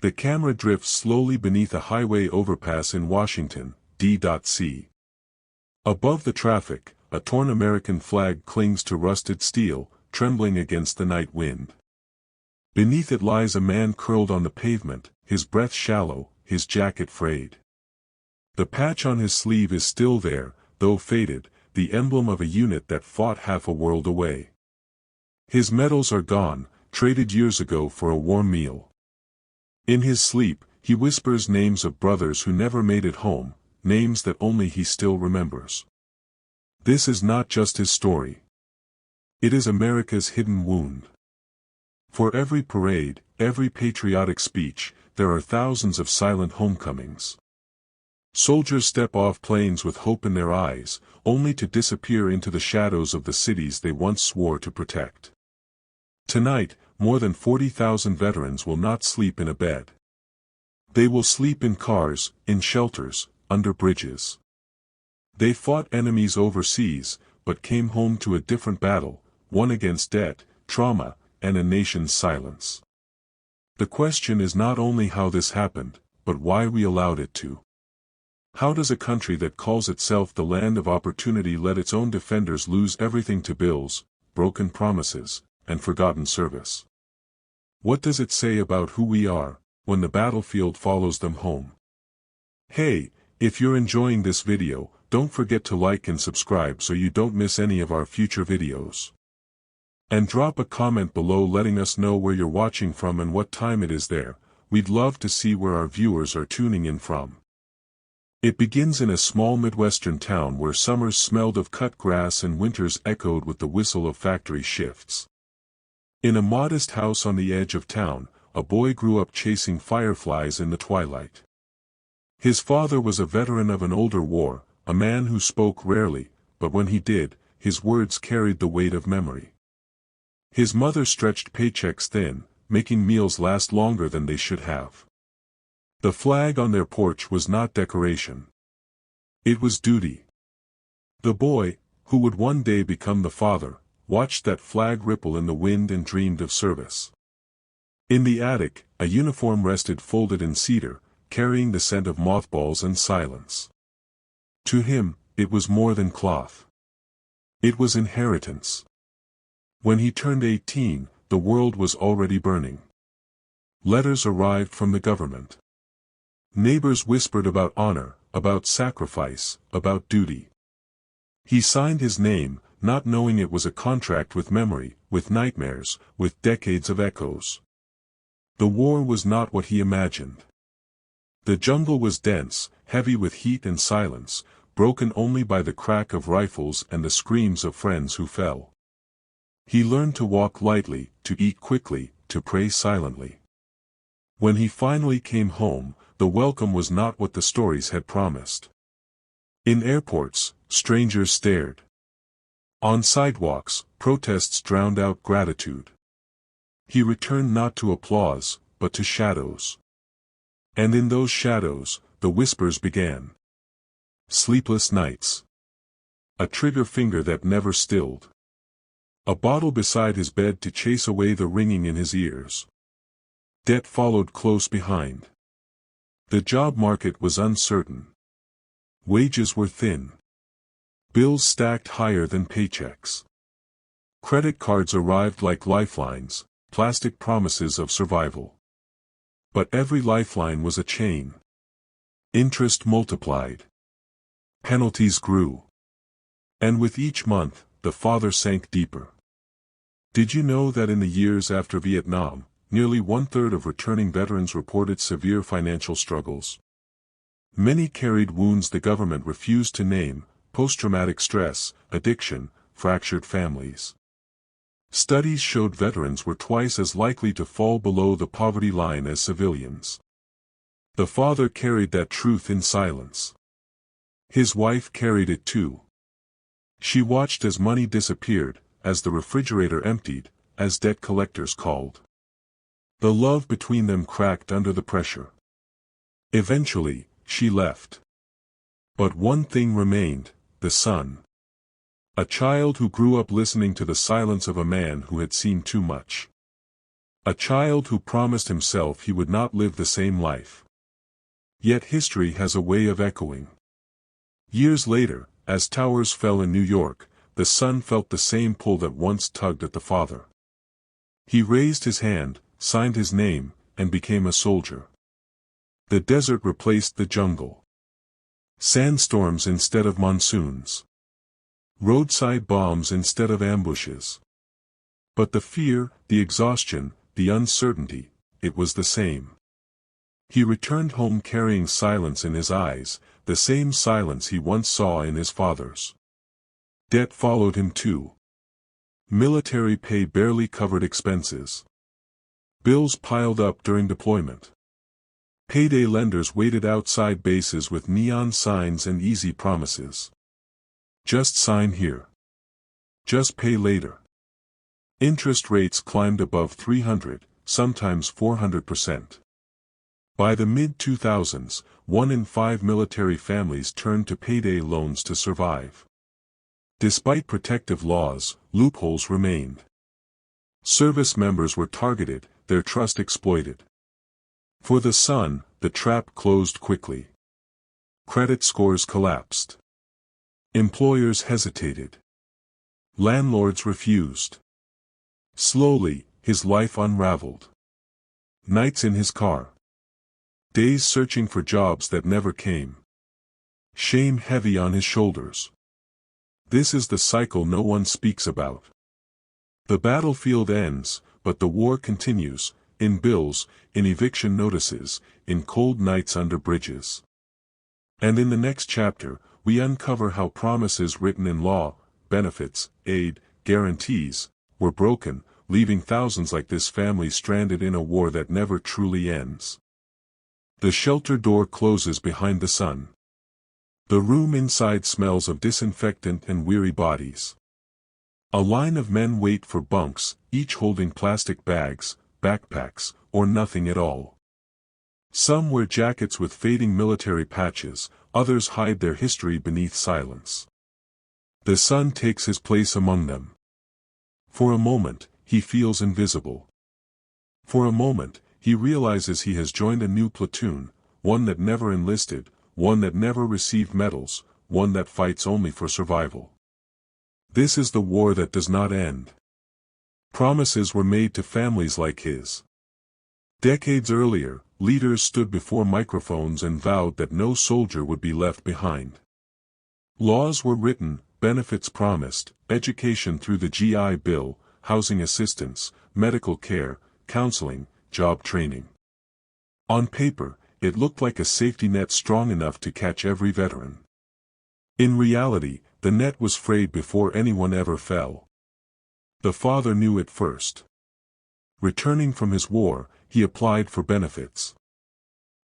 The camera drifts slowly beneath a highway overpass in Washington, D.C. Above the traffic, a torn American flag clings to rusted steel, trembling against the night wind. Beneath it lies a man curled on the pavement, his breath shallow, his jacket frayed. The patch on his sleeve is still there, though faded, the emblem of a unit that fought half a world away. His medals are gone, traded years ago for a warm meal. In his sleep, he whispers names of brothers who never made it home, names that only he still remembers. This is not just his story. It is America's hidden wound. For every parade, every patriotic speech, there are thousands of silent homecomings. Soldiers step off planes with hope in their eyes, only to disappear into the shadows of the cities they once swore to protect. Tonight, more than 40,000 veterans will not sleep in a bed. They will sleep in cars, in shelters, under bridges. They fought enemies overseas, but came home to a different battle, one against debt, trauma, and a nation's silence. The question is not only how this happened, but why we allowed it to. How does a country that calls itself the land of opportunity let its own defenders lose everything to bills, broken promises, and forgotten service? What does it say about who we are, when the battlefield follows them home? Hey, if you're enjoying this video, don't forget to like and subscribe so you don't miss any of our future videos. And drop a comment below letting us know where you're watching from and what time it is there. We'd love to see where our viewers are tuning in from. It begins in a small Midwestern town where summers smelled of cut grass and winters echoed with the whistle of factory shifts. In a modest house on the edge of town, a boy grew up chasing fireflies in the twilight. His father was a veteran of an older war, a man who spoke rarely, but when he did, his words carried the weight of memory. His mother stretched paychecks thin, making meals last longer than they should have. The flag on their porch was not decoration. It was duty. The boy, who would one day become the father, watched that flag ripple in the wind and dreamed of service. In the attic, a uniform rested folded in cedar, carrying the scent of mothballs and silence. To him, it was more than cloth. It was inheritance. When he turned 18, the world was already burning. Letters arrived from the government. Neighbors whispered about honor, about sacrifice, about duty. He signed his name, not knowing it was a contract with memory, with nightmares, with decades of echoes. The war was not what he imagined. The jungle was dense, heavy with heat and silence, broken only by the crack of rifles and the screams of friends who fell. He learned to walk lightly, to eat quickly, to pray silently. When he finally came home, the welcome was not what the stories had promised. In airports, strangers stared. On sidewalks, protests drowned out gratitude. He returned not to applause, but to shadows. And in those shadows, the whispers began. Sleepless nights. A trigger finger that never stilled. A bottle beside his bed to chase away the ringing in his ears. Debt followed close behind. The job market was uncertain. Wages were thin. Bills stacked higher than paychecks. Credit cards arrived like lifelines, plastic promises of survival. But every lifeline was a chain. Interest multiplied. Penalties grew. And with each month, the father sank deeper. Did you know that in the years after Vietnam, nearly one-third of returning veterans reported severe financial struggles? Many carried wounds the government refused to name: post-traumatic stress, addiction, fractured families. Studies showed veterans were twice as likely to fall below the poverty line as civilians. The father carried that truth in silence. His wife carried it too. She watched as money disappeared, as the refrigerator emptied, as debt collectors called. The love between them cracked under the pressure. Eventually, she left. But one thing remained: the son. A child who grew up listening to the silence of a man who had seen too much. A child who promised himself he would not live the same life. Yet history has a way of echoing. Years later, as towers fell in New York, the son felt the same pull that once tugged at the father. He raised his hand, signed his name, and became a soldier. The desert replaced the jungle. Sandstorms instead of monsoons. Roadside bombs instead of ambushes. But the fear, the exhaustion, the uncertainty, it was the same. He returned home carrying silence in his eyes, the same silence he once saw in his father's. Debt followed him too. Military pay barely covered expenses. Bills piled up during deployment. Payday lenders waited outside bases with neon signs and easy promises. Just sign here. Just pay later. Interest rates climbed above 300, sometimes 400%. By the mid-2000s, 1 in 5 military families turned to payday loans to survive. Despite protective laws, loopholes remained. Service members were targeted, their trust exploited. For the son, the trap closed quickly. Credit scores collapsed. Employers hesitated. Landlords refused. Slowly, his life unraveled. Nights in his car. Days searching for jobs that never came. Shame heavy on his shoulders. This is the cycle no one speaks about. The battlefield ends, but the war continues, in bills, in eviction notices, in cold nights under bridges. And in the next chapter, we uncover how promises written in law, benefits, aid, guarantees, were broken, leaving thousands like this family stranded in a war that never truly ends. The shelter door closes behind the son. The room inside smells of disinfectant and weary bodies. A line of men wait for bunks, each holding plastic bags, backpacks, or nothing at all. Some wear jackets with fading military patches, others hide their history beneath silence. The son takes his place among them. For a moment, he feels invisible. For a moment, he realizes he has joined a new platoon, one that never enlisted, one that never received medals, one that fights only for survival. This is the war that does not end. Promises were made to families like his. Decades earlier, leaders stood before microphones and vowed that no soldier would be left behind. Laws were written, benefits promised, education through the GI Bill, housing assistance, medical care, counseling, job training. On paper, it looked like a safety net strong enough to catch every veteran. In reality, the net was frayed before anyone ever fell. The father knew it first. Returning from his war, he applied for benefits.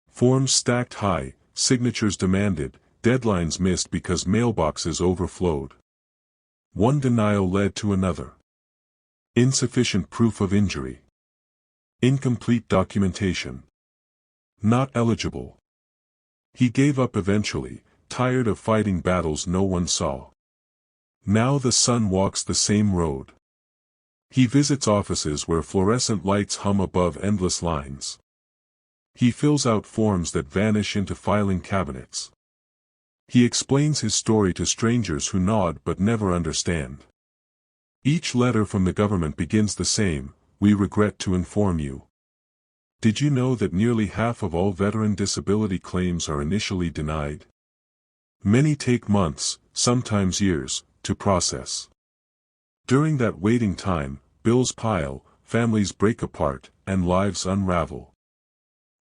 Forms stacked high, signatures demanded, deadlines missed because mailboxes overflowed. One denial led to another. Insufficient proof of injury. Incomplete documentation. Not eligible. He gave up eventually, tired of fighting battles no one saw. Now the son walks the same road. He visits offices where fluorescent lights hum above endless lines. He fills out forms that vanish into filing cabinets. He explains his story to strangers who nod but never understand. Each letter from the government begins the same: "We regret to inform you. Did you know that nearly half of all veteran disability claims are initially denied? Many take months, sometimes years, to process. During that waiting time, bills pile, families break apart, and lives unravel.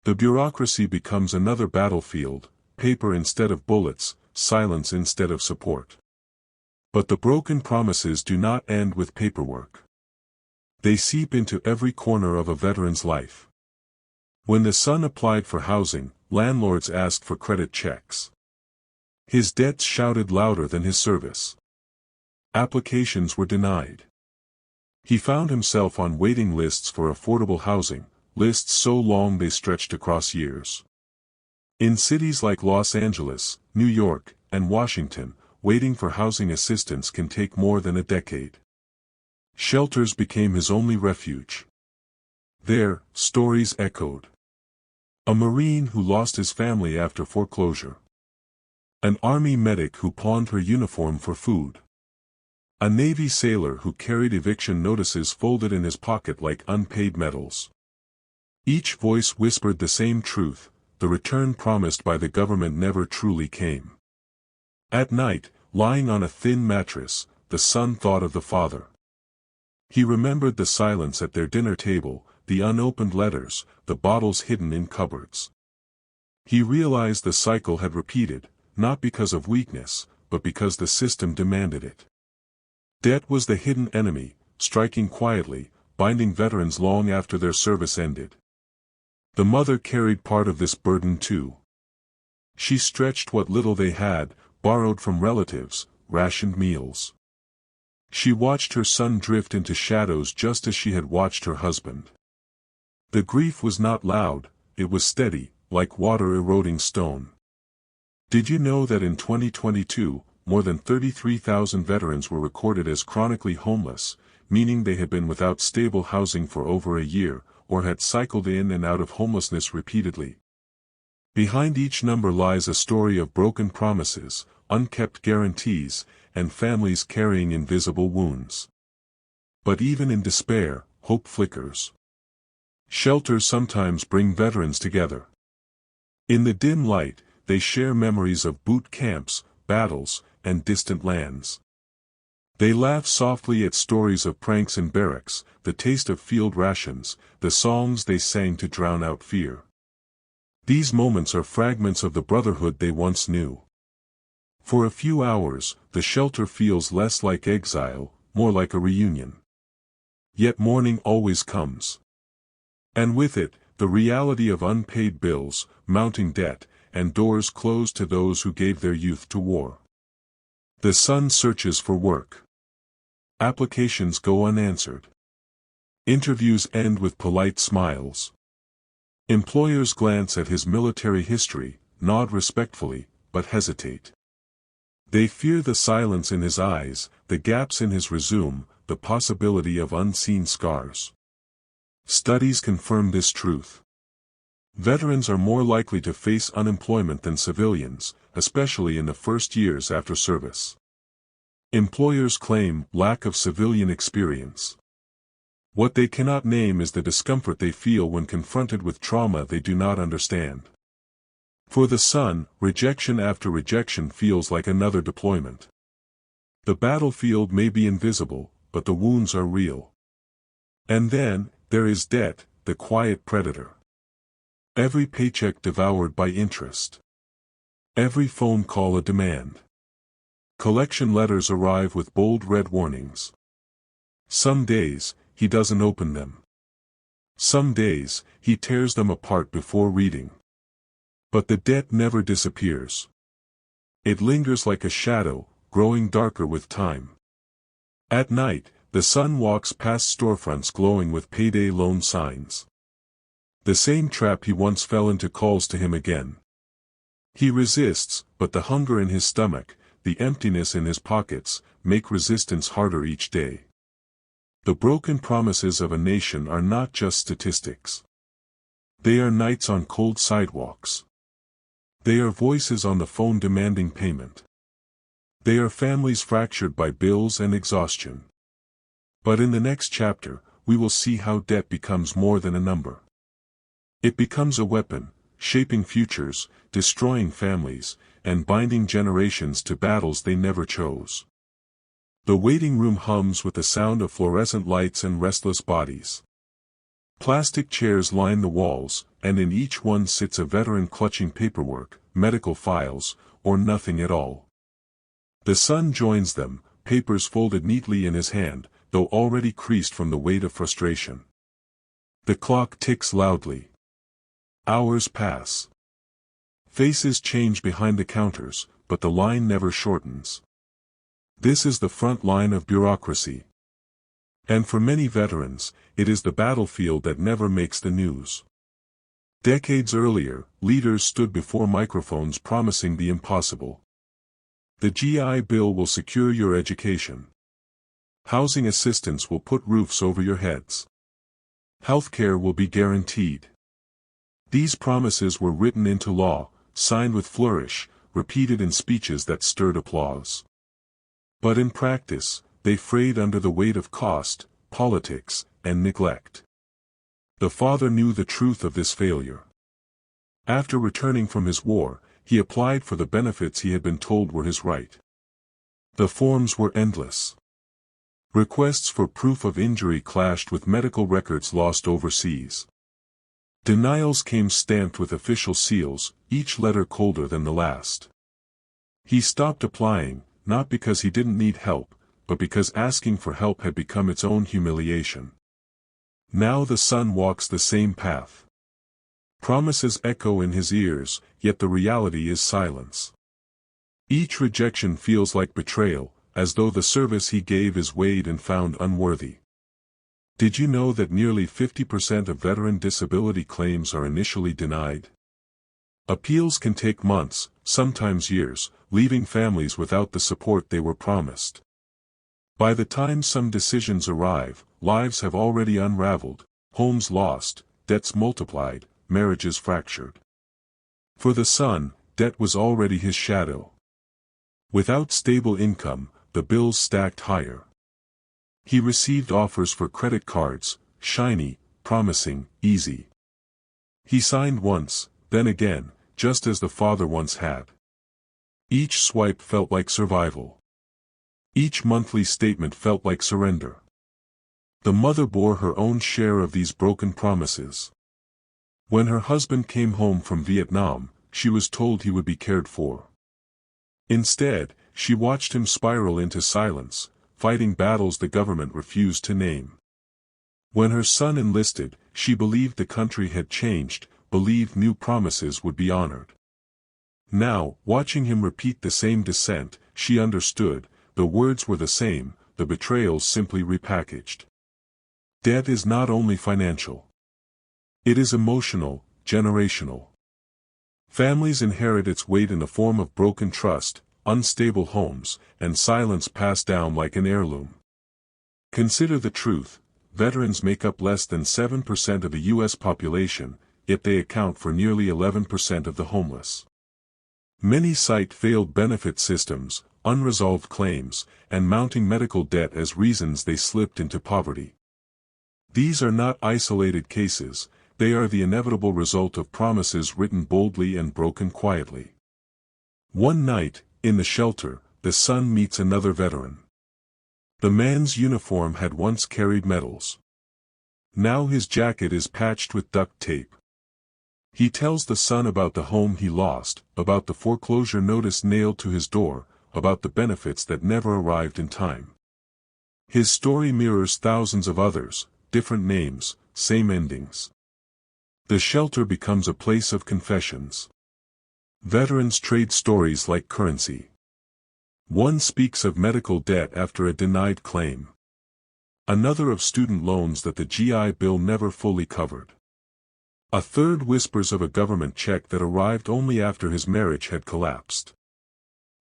The bureaucracy becomes another battlefield, paper instead of bullets, silence instead of support. But the broken promises do not end with paperwork. They seep into every corner of a veteran's life. When the son applied for housing, landlords asked for credit checks. His debts shouted louder than his service. Applications were denied. He found himself on waiting lists for affordable housing, lists so long they stretched across years. In cities like Los Angeles, New York, and Washington, waiting for housing assistance can take more than a decade. Shelters became his only refuge. There, stories echoed. A Marine who lost his family after foreclosure. An Army medic who pawned her uniform for food. A Navy sailor who carried eviction notices folded in his pocket like unpaid medals. Each voice whispered the same truth: the return promised by the government never truly came. At night, lying on a thin mattress, the son thought of the father. He remembered the silence at their dinner table, the unopened letters, the bottles hidden in cupboards. He realized the cycle had repeated, not because of weakness, but because the system demanded it. Debt was the hidden enemy, striking quietly, binding veterans long after their service ended. The mother carried part of this burden too. She stretched what little they had, borrowed from relatives, rationed meals. She watched her son drift into shadows just as she had watched her husband. The grief was not loud, it was steady, like water eroding stone. Did you know that in 2022, more than 33,000 veterans were recorded as chronically homeless, meaning they had been without stable housing for over a year, or had cycled in and out of homelessness repeatedly? Behind each number lies a story of broken promises, unkept guarantees, and families carrying invisible wounds. But even in despair, hope flickers. Shelters sometimes bring veterans together. In the dim light, they share memories of boot camps, battles, and distant lands. They laugh softly at stories of pranks in barracks, the taste of field rations, the songs they sang to drown out fear. These moments are fragments of the brotherhood they once knew. For a few hours, the shelter feels less like exile, more like a reunion. Yet morning always comes. And with it, the reality of unpaid bills, mounting debt, and doors closed to those who gave their youth to war. The son searches for work. Applications go unanswered. Interviews end with polite smiles. Employers glance at his military history, nod respectfully, but hesitate. They fear the silence in his eyes, the gaps in his resume, the possibility of unseen scars. Studies confirm this truth. Veterans are more likely to face unemployment than civilians, especially in the first years after service. Employers claim lack of civilian experience. What they cannot name is the discomfort they feel when confronted with trauma they do not understand. For the son, rejection after rejection feels like another deployment. The battlefield may be invisible, but the wounds are real. And then, there is debt, the quiet predator. Every paycheck devoured by interest. Every phone call a demand. Collection letters arrive with bold red warnings. Some days, he doesn't open them. Some days, he tears them apart before reading. But the debt never disappears. It lingers like a shadow, growing darker with time. At night, the son walks past storefronts glowing with payday loan signs. The same trap he once fell into calls to him again. He resists, but the hunger in his stomach, the emptiness in his pockets, make resistance harder each day. The broken promises of a nation are not just statistics. They are nights on cold sidewalks. They are voices on the phone demanding payment. They are families fractured by bills and exhaustion. But in the next chapter, we will see how debt becomes more than a number. It becomes a weapon, shaping futures, destroying families, and binding generations to battles they never chose. The waiting room hums with the sound of fluorescent lights and restless bodies. Plastic chairs line the walls, and in each one sits a veteran clutching paperwork, medical files, or nothing at all. The son joins them, papers folded neatly in his hand, though already creased from the weight of frustration. The clock ticks loudly. Hours pass. Faces change behind the counters, but the line never shortens. This is the front line of bureaucracy. And for many veterans, it is the battlefield that never makes the news. Decades earlier, leaders stood before microphones promising the impossible. The GI Bill will secure your education. Housing assistance will put roofs over your heads. Healthcare will be guaranteed. These promises were written into law, signed with flourish, repeated in speeches that stirred applause. But in practice, they frayed under the weight of cost, politics, and neglect. The father knew the truth of this failure. After returning from his war, he applied for the benefits he had been told were his right. The forms were endless. Requests for proof of injury clashed with medical records lost overseas. Denials came stamped with official seals, each letter colder than the last. He stopped applying, not because he didn't need help, but because asking for help had become its own humiliation. Now the son walks the same path. Promises echo in his ears, yet the reality is silence. Each rejection feels like betrayal, as though the service he gave is weighed and found unworthy. Did you know that nearly 50% of veteran disability claims are initially denied? Appeals can take months, sometimes years, leaving families without the support they were promised. By the time some decisions arrive, lives have already unraveled, homes lost, debts multiplied, marriages fractured. For the son, debt was already his shadow. Without stable income, the bills stacked higher. He received offers for credit cards, shiny, promising, easy. He signed once, then again, just as the father once had. Each swipe felt like survival. Each monthly statement felt like surrender. The mother bore her own share of these broken promises. When her husband came home from Vietnam, she was told he would be cared for. Instead, she watched him spiral into silence, fighting battles the government refused to name. When her son enlisted, she believed the country had changed, believed new promises would be honored. Now, watching him repeat the same dissent, she understood, the words were the same, the betrayals simply repackaged. Debt is not only financial. It is emotional, generational. Families inherit its weight in the form of broken trust, unstable homes, and silence passed down like an heirloom. Consider the truth, veterans make up less than 7% of the U.S. population, yet they account for nearly 11% of the homeless. Many cite failed benefit systems, unresolved claims, and mounting medical debt as reasons they slipped into poverty. These are not isolated cases, they are the inevitable result of promises written boldly and broken quietly. One night, in the shelter, the son meets another veteran. The man's uniform had once carried medals. Now his jacket is patched with duct tape. He tells the son about the home he lost, about the foreclosure notice nailed to his door, about the benefits that never arrived in time. His story mirrors thousands of others, different names, same endings. The shelter becomes a place of confessions. Veterans trade stories like currency. One speaks of medical debt after a denied claim. Another of student loans that the GI Bill never fully covered. A third whispers of a government check that arrived only after his marriage had collapsed.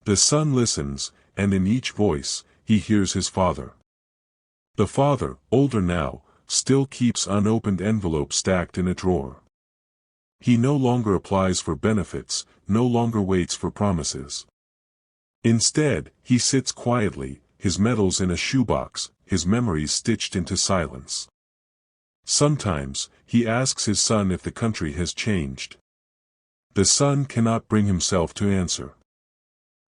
The son listens, and in each voice, he hears his father. The father, older now, still keeps unopened envelopes stacked in a drawer. He no longer applies for benefits, no longer waits for promises. Instead, he sits quietly, his medals in a shoebox, his memories stitched into silence. Sometimes, he asks his son if the country has changed. The son cannot bring himself to answer.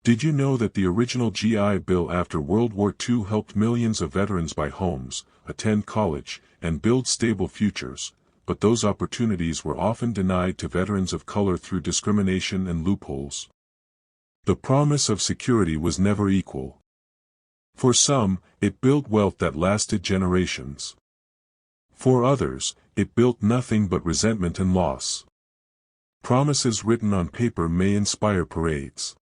Did you know that the original GI Bill after World War II helped millions of veterans buy homes, attend college, and build stable futures, but those opportunities were often denied to veterans of color through discrimination and loopholes? The promise of security was never equal. For some, it built wealth that lasted generations. For others, it built nothing but resentment and loss. Promises written on paper may inspire parades.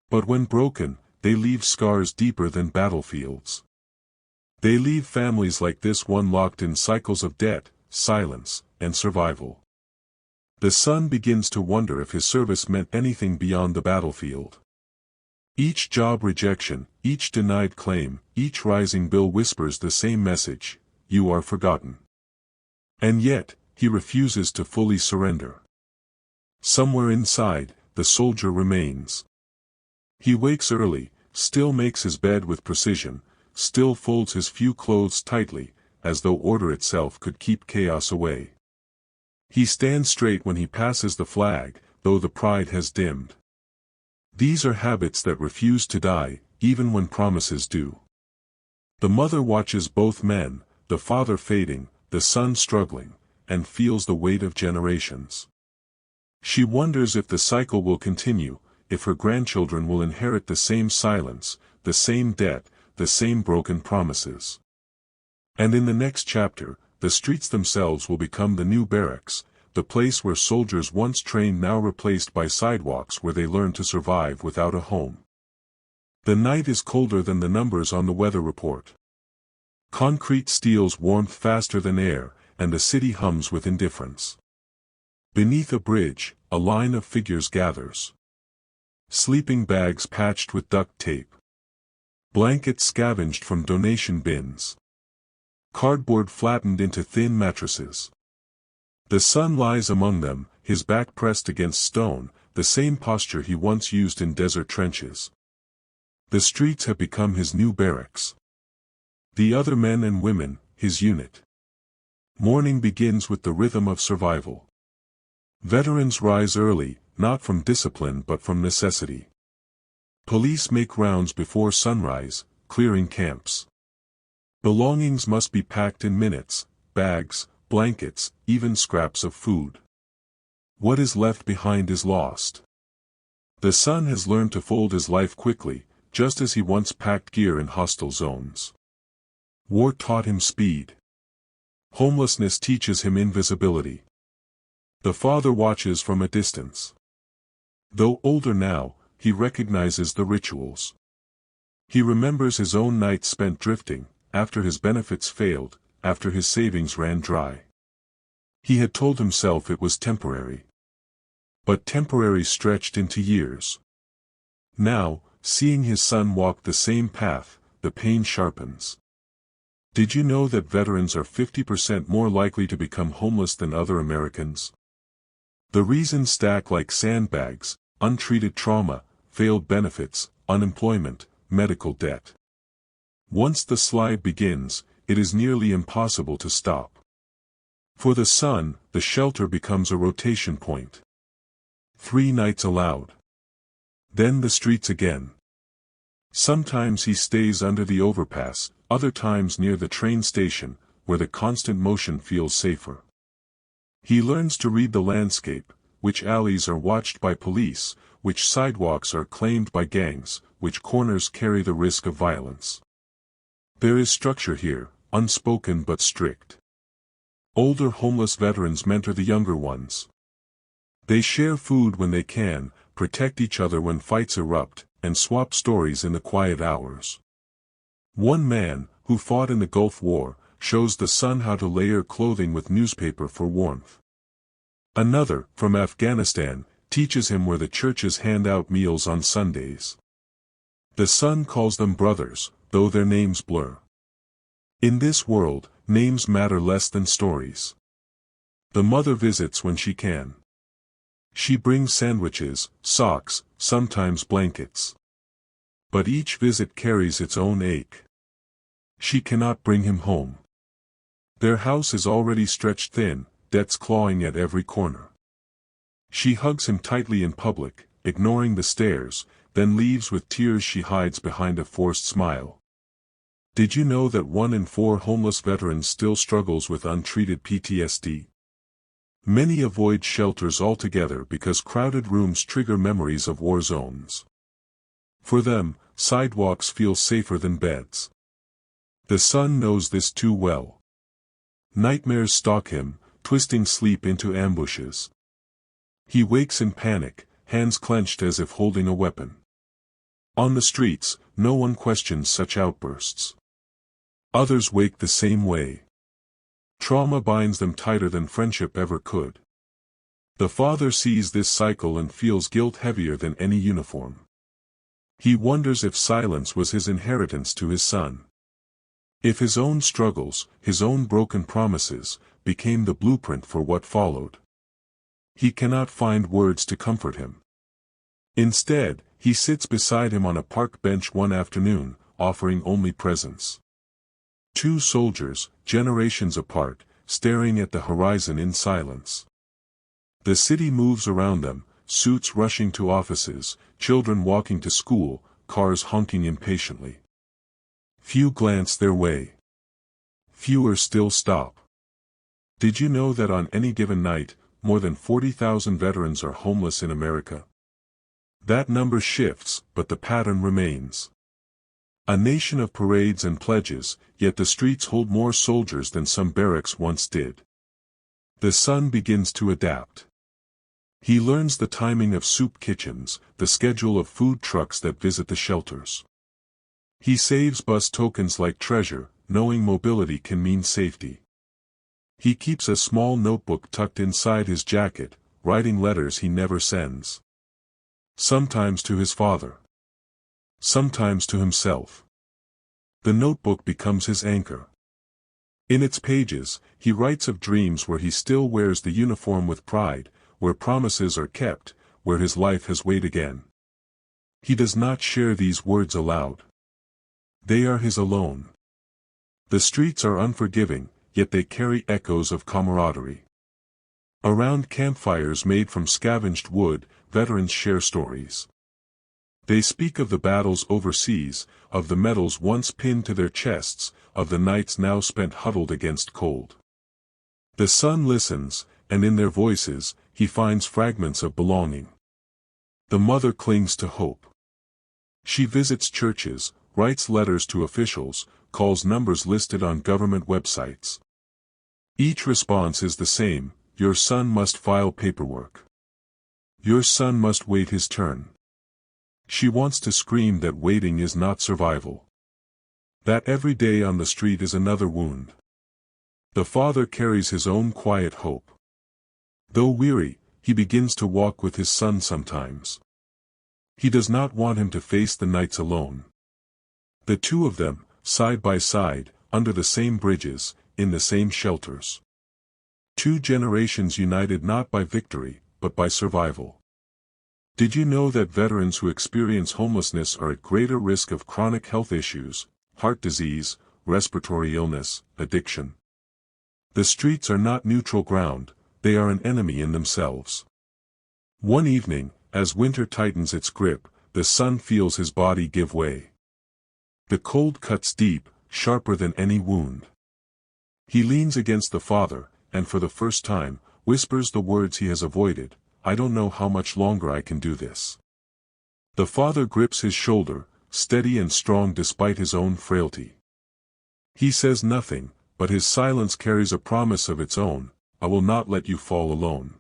But when broken, they leave scars deeper than battlefields. They leave families like this one locked in cycles of debt, silence, and survival. The son begins to wonder if his service meant anything beyond the battlefield. Each job rejection, each denied claim, each rising bill whispers the same message: you are forgotten. And yet, he refuses to fully surrender. Somewhere inside, the soldier remains. He wakes early, still makes his bed with precision, still folds his few clothes tightly, as though order itself could keep chaos away. He stands straight when he passes the flag, though the pride has dimmed. These are habits that refuse to die, even when promises do. The mother watches both men, the father fading, the son struggling, and feels the weight of generations. She wonders if the cycle will continue, if her grandchildren will inherit the same silence, the same debt, the same broken promises. And in the next chapter, the streets themselves will become the new barracks, the place where soldiers once trained now replaced by sidewalks where they learn to survive without a home. The night is colder than the numbers on the weather report. Concrete steals warmth faster than air, and the city hums with indifference. Beneath a bridge, a line of figures gathers. Sleeping bags patched with duct tape. Blankets scavenged from donation bins. Cardboard flattened into thin mattresses. The son lies among them, his back pressed against stone, the same posture he once used in desert trenches. The streets have become his new barracks. The other men and women, his unit. Morning begins with the rhythm of survival. Veterans rise early, not from discipline but from necessity. Police make rounds before sunrise, clearing camps. Belongings must be packed in minutes, bags, blankets, even scraps of food. What is left behind is lost. The son has learned to fold his life quickly, just as he once packed gear in hostile zones. War taught him speed. Homelessness teaches him invisibility. The father watches from a distance. Though older now, he recognizes the rituals. He remembers his own nights spent drifting, after his benefits failed, after his savings ran dry. He had told himself it was temporary. But temporary stretched into years. Now, seeing his son walk the same path, the pain sharpens. Did you know that veterans are 50% more likely to become homeless than other Americans? The reasons stack like sandbags: untreated trauma, failed benefits, unemployment, medical debt. Once the slide begins, it is nearly impossible to stop. For the son, the shelter becomes a rotation point. 3 nights allowed. Then the streets again. Sometimes he stays under the overpass, other times near the train station, where the constant motion feels safer. He learns to read the landscape, which alleys are watched by police, which sidewalks are claimed by gangs, which corners carry the risk of violence. There is structure here, unspoken but strict. Older homeless veterans mentor the younger ones. They share food when they can, protect each other when fights erupt, and swap stories in the quiet hours. One man, who fought in the Gulf War, shows the son how to layer clothing with newspaper for warmth. Another, from Afghanistan, teaches him where the churches hand out meals on Sundays. The son calls them brothers, though their names blur. In this world, names matter less than stories. The mother visits when she can. She brings sandwiches, socks, sometimes blankets. But each visit carries its own ache. She cannot bring him home. Their house is already stretched thin, debts clawing at every corner. She hugs him tightly in public, ignoring the stares, then leaves with tears she hides behind a forced smile. Did you know that 1 in 4 homeless veterans still struggles with untreated PTSD? Many avoid shelters altogether because crowded rooms trigger memories of war zones. For them, sidewalks feel safer than beds. The son knows this too well. Nightmares stalk him, twisting sleep into ambushes. He wakes in panic, hands clenched as if holding a weapon. On the streets, no one questions such outbursts. Others wake the same way. Trauma binds them tighter than friendship ever could. The father sees this cycle and feels guilt heavier than any uniform. He wonders if silence was his inheritance to his son. If his own struggles, his own broken promises, became the blueprint for what followed, he cannot find words to comfort him. Instead, he sits beside him on a park bench one afternoon, offering only presence. Two soldiers, generations apart, staring at the horizon in silence. The city moves around them, suits rushing to offices, children walking to school, cars honking impatiently. Few glance their way. Fewer still stop. Did you know that on any given night, more than 40,000 veterans are homeless in America? That number shifts, but the pattern remains. A nation of parades and pledges, yet the streets hold more soldiers than some barracks once did. The son begins to adapt. He learns the timing of soup kitchens, the schedule of food trucks that visit the shelters. He saves bus tokens like treasure, knowing mobility can mean safety. He keeps a small notebook tucked inside his jacket, writing letters he never sends. Sometimes to his father. Sometimes to himself. The notebook becomes his anchor. In its pages, he writes of dreams where he still wears the uniform with pride, where promises are kept, where his life has weighed again. He does not share these words aloud. They are his alone. The streets are unforgiving, yet they carry echoes of camaraderie. Around campfires made from scavenged wood, veterans share stories. They speak of the battles overseas, of the medals once pinned to their chests, of the nights now spent huddled against cold. The son listens, and in their voices, he finds fragments of belonging. The mother clings to hope. She visits churches, writes letters to officials, calls numbers listed on government websites. Each response is the same: your son must file paperwork. Your son must wait his turn. She wants to scream that waiting is not survival. That every day on the street is another wound. The father carries his own quiet hope. Though weary, he begins to walk with his son sometimes. He does not want him to face the nights alone. The two of them, side by side, under the same bridges, in the same shelters. Two generations united not by victory, but by survival. Did you know that veterans who experience homelessness are at greater risk of chronic health issues, heart disease, respiratory illness, addiction? The streets are not neutral ground, they are an enemy in themselves. One evening, as winter tightens its grip, the son feels his body give way. The cold cuts deep, sharper than any wound. He leans against the father, and for the first time, whispers the words he has avoided: "I don't know how much longer I can do this." The father grips his shoulder, steady and strong despite his own frailty. He says nothing, but his silence carries a promise of its own: "I will not let you fall alone."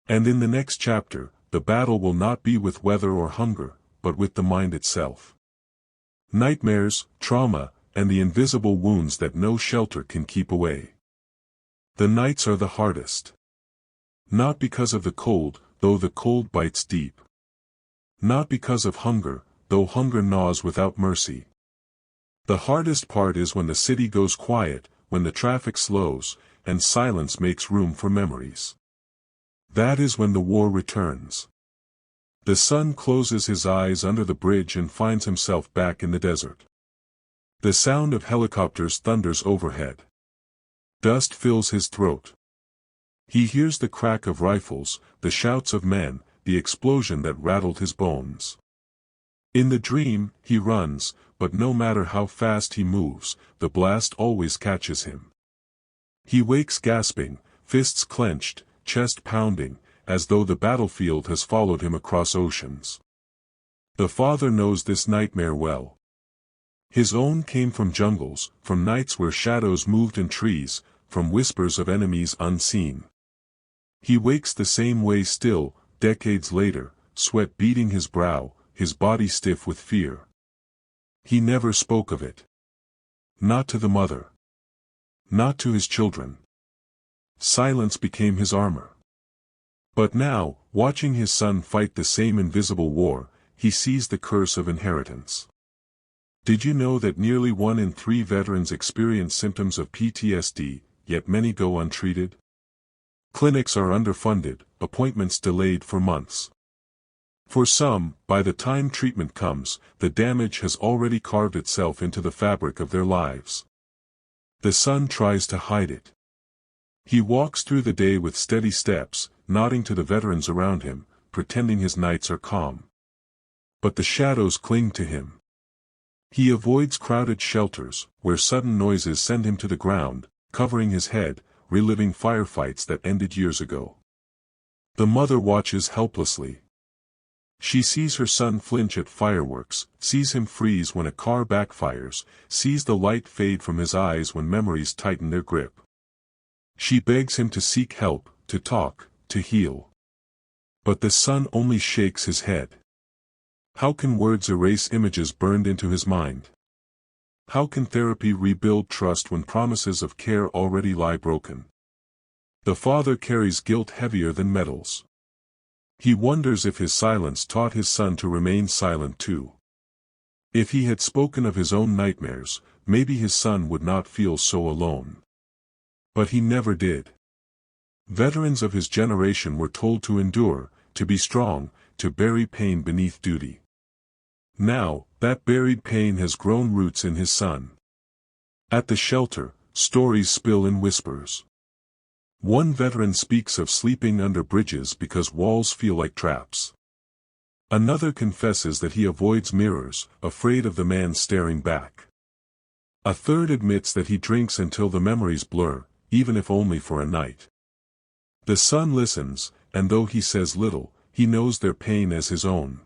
And in the next chapter, the battle will not be with weather or hunger, but with the mind itself. Nightmares, trauma, and the invisible wounds that no shelter can keep away. The nights are the hardest. Not because of the cold, though the cold bites deep. Not because of hunger, though hunger gnaws without mercy. The hardest part is when the city goes quiet, when the traffic slows, and silence makes room for memories. That is when the war returns. The son closes his eyes under the bridge and finds himself back in the desert. The sound of helicopters thunders overhead. Dust fills his throat. He hears the crack of rifles, the shouts of men, the explosion that rattled his bones. In the dream, he runs, but no matter how fast he moves, the blast always catches him. He wakes gasping, fists clenched, chest pounding, as though the battlefield has followed him across oceans. The father knows this nightmare well. His own came from jungles, from nights where shadows moved in trees, from whispers of enemies unseen. He wakes the same way still, decades later, sweat beading his brow, his body stiff with fear. He never spoke of it. Not to the mother. Not to his children. Silence became his armor. But now, watching his son fight the same invisible war, he sees the curse of inheritance. Did you know that nearly 1 in 3 veterans experience symptoms of PTSD, yet many go untreated? Clinics are underfunded, appointments delayed for months. For some, by the time treatment comes, the damage has already carved itself into the fabric of their lives. The son tries to hide it. He walks through the day with steady steps, nodding to the veterans around him, pretending his nights are calm. But the shadows cling to him. He avoids crowded shelters, where sudden noises send him to the ground, covering his head, reliving firefights that ended years ago. The mother watches helplessly. She sees her son flinch at fireworks, sees him freeze when a car backfires, sees the light fade from his eyes when memories tighten their grip. She begs him to seek help, to talk, to heal. But the son only shakes his head. How can words erase images burned into his mind? How can therapy rebuild trust when promises of care already lie broken? The father carries guilt heavier than metals. He wonders if his silence taught his son to remain silent too. If he had spoken of his own nightmares, maybe his son would not feel so alone. But he never did. Veterans of his generation were told to endure, to be strong, to bury pain beneath duty. Now, that buried pain has grown roots in his son. At the shelter, stories spill in whispers. One veteran speaks of sleeping under bridges because walls feel like traps. Another confesses that he avoids mirrors, afraid of the man staring back. A third admits that he drinks until the memories blur, even if only for a night. The son listens, and though he says little, he knows their pain as his own.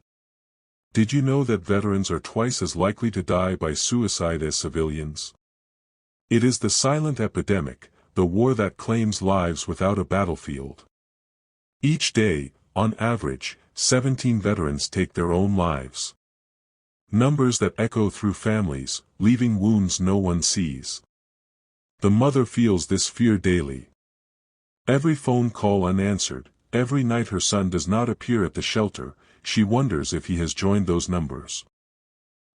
Did you know that veterans are twice as likely to die by suicide as civilians? It is the silent epidemic, the war that claims lives without a battlefield. Each day, on average, 17 veterans take their own lives. Numbers that echo through families, leaving wounds no one sees. The mother feels this fear daily. Every phone call unanswered, every night her son does not appear at the shelter, she wonders if he has joined those numbers.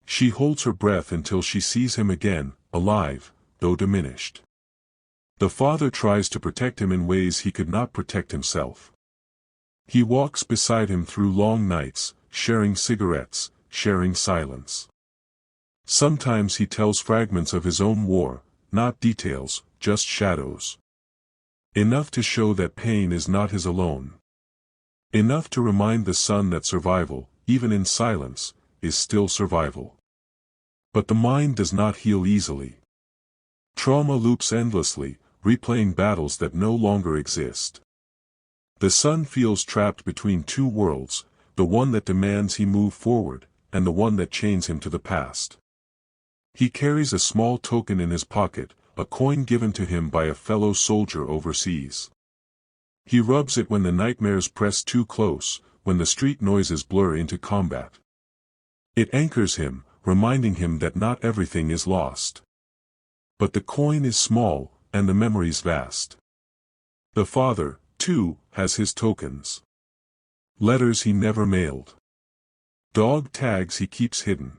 She holds her breath until she sees him again, alive, though diminished. The father tries to protect him in ways he could not protect himself. He walks beside him through long nights, sharing cigarettes, sharing silence. Sometimes he tells fragments of his own war, not details, just shadows. Enough to show that pain is not his alone. Enough to remind the son that survival, even in silence, is still survival. But the mind does not heal easily. Trauma loops endlessly, replaying battles that no longer exist. The son feels trapped between two worlds, the one that demands he move forward, and the one that chains him to the past. He carries a small token in his pocket, a coin given to him by a fellow soldier overseas. He rubs it when the nightmares press too close, when the street noises blur into combat. It anchors him, reminding him that not everything is lost. But the coin is small, and the memories vast. The father, too, has his tokens. Letters he never mailed. Dog tags he keeps hidden.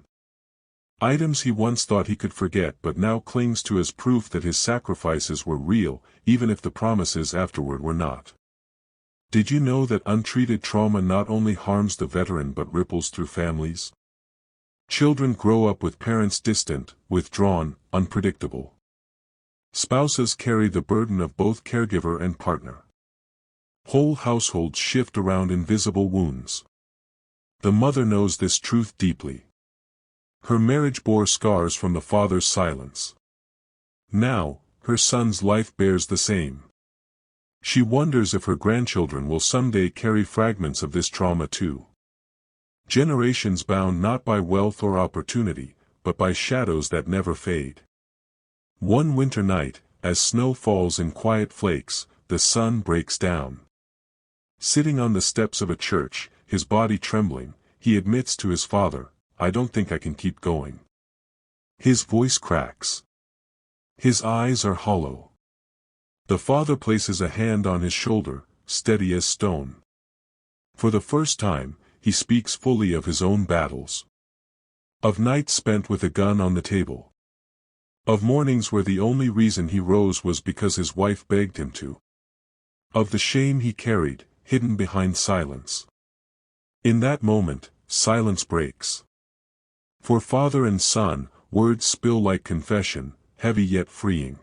Items he once thought he could forget but now clings to as proof that his sacrifices were real, even if the promises afterward were not. Did you know that untreated trauma not only harms the veteran but ripples through families? Children grow up with parents distant, withdrawn, unpredictable. Spouses carry the burden of both caregiver and partner. Whole households shift around invisible wounds. The mother knows this truth deeply. Her marriage bore scars from the father's silence. Now, her son's life bears the same. She wonders if her grandchildren will someday carry fragments of this trauma too. Generations bound not by wealth or opportunity, but by shadows that never fade. One winter night, as snow falls in quiet flakes, the son breaks down. Sitting on the steps of a church, his body trembling, he admits to his father, "I don't think I can keep going." His voice cracks. His eyes are hollow. The father places a hand on his shoulder, steady as stone. For the first time, he speaks fully of his own battles. Of nights spent with a gun on the table. Of mornings where the only reason he rose was because his wife begged him to. Of the shame he carried, hidden behind silence. In that moment, silence breaks. For father and son, words spill like confession, heavy yet freeing.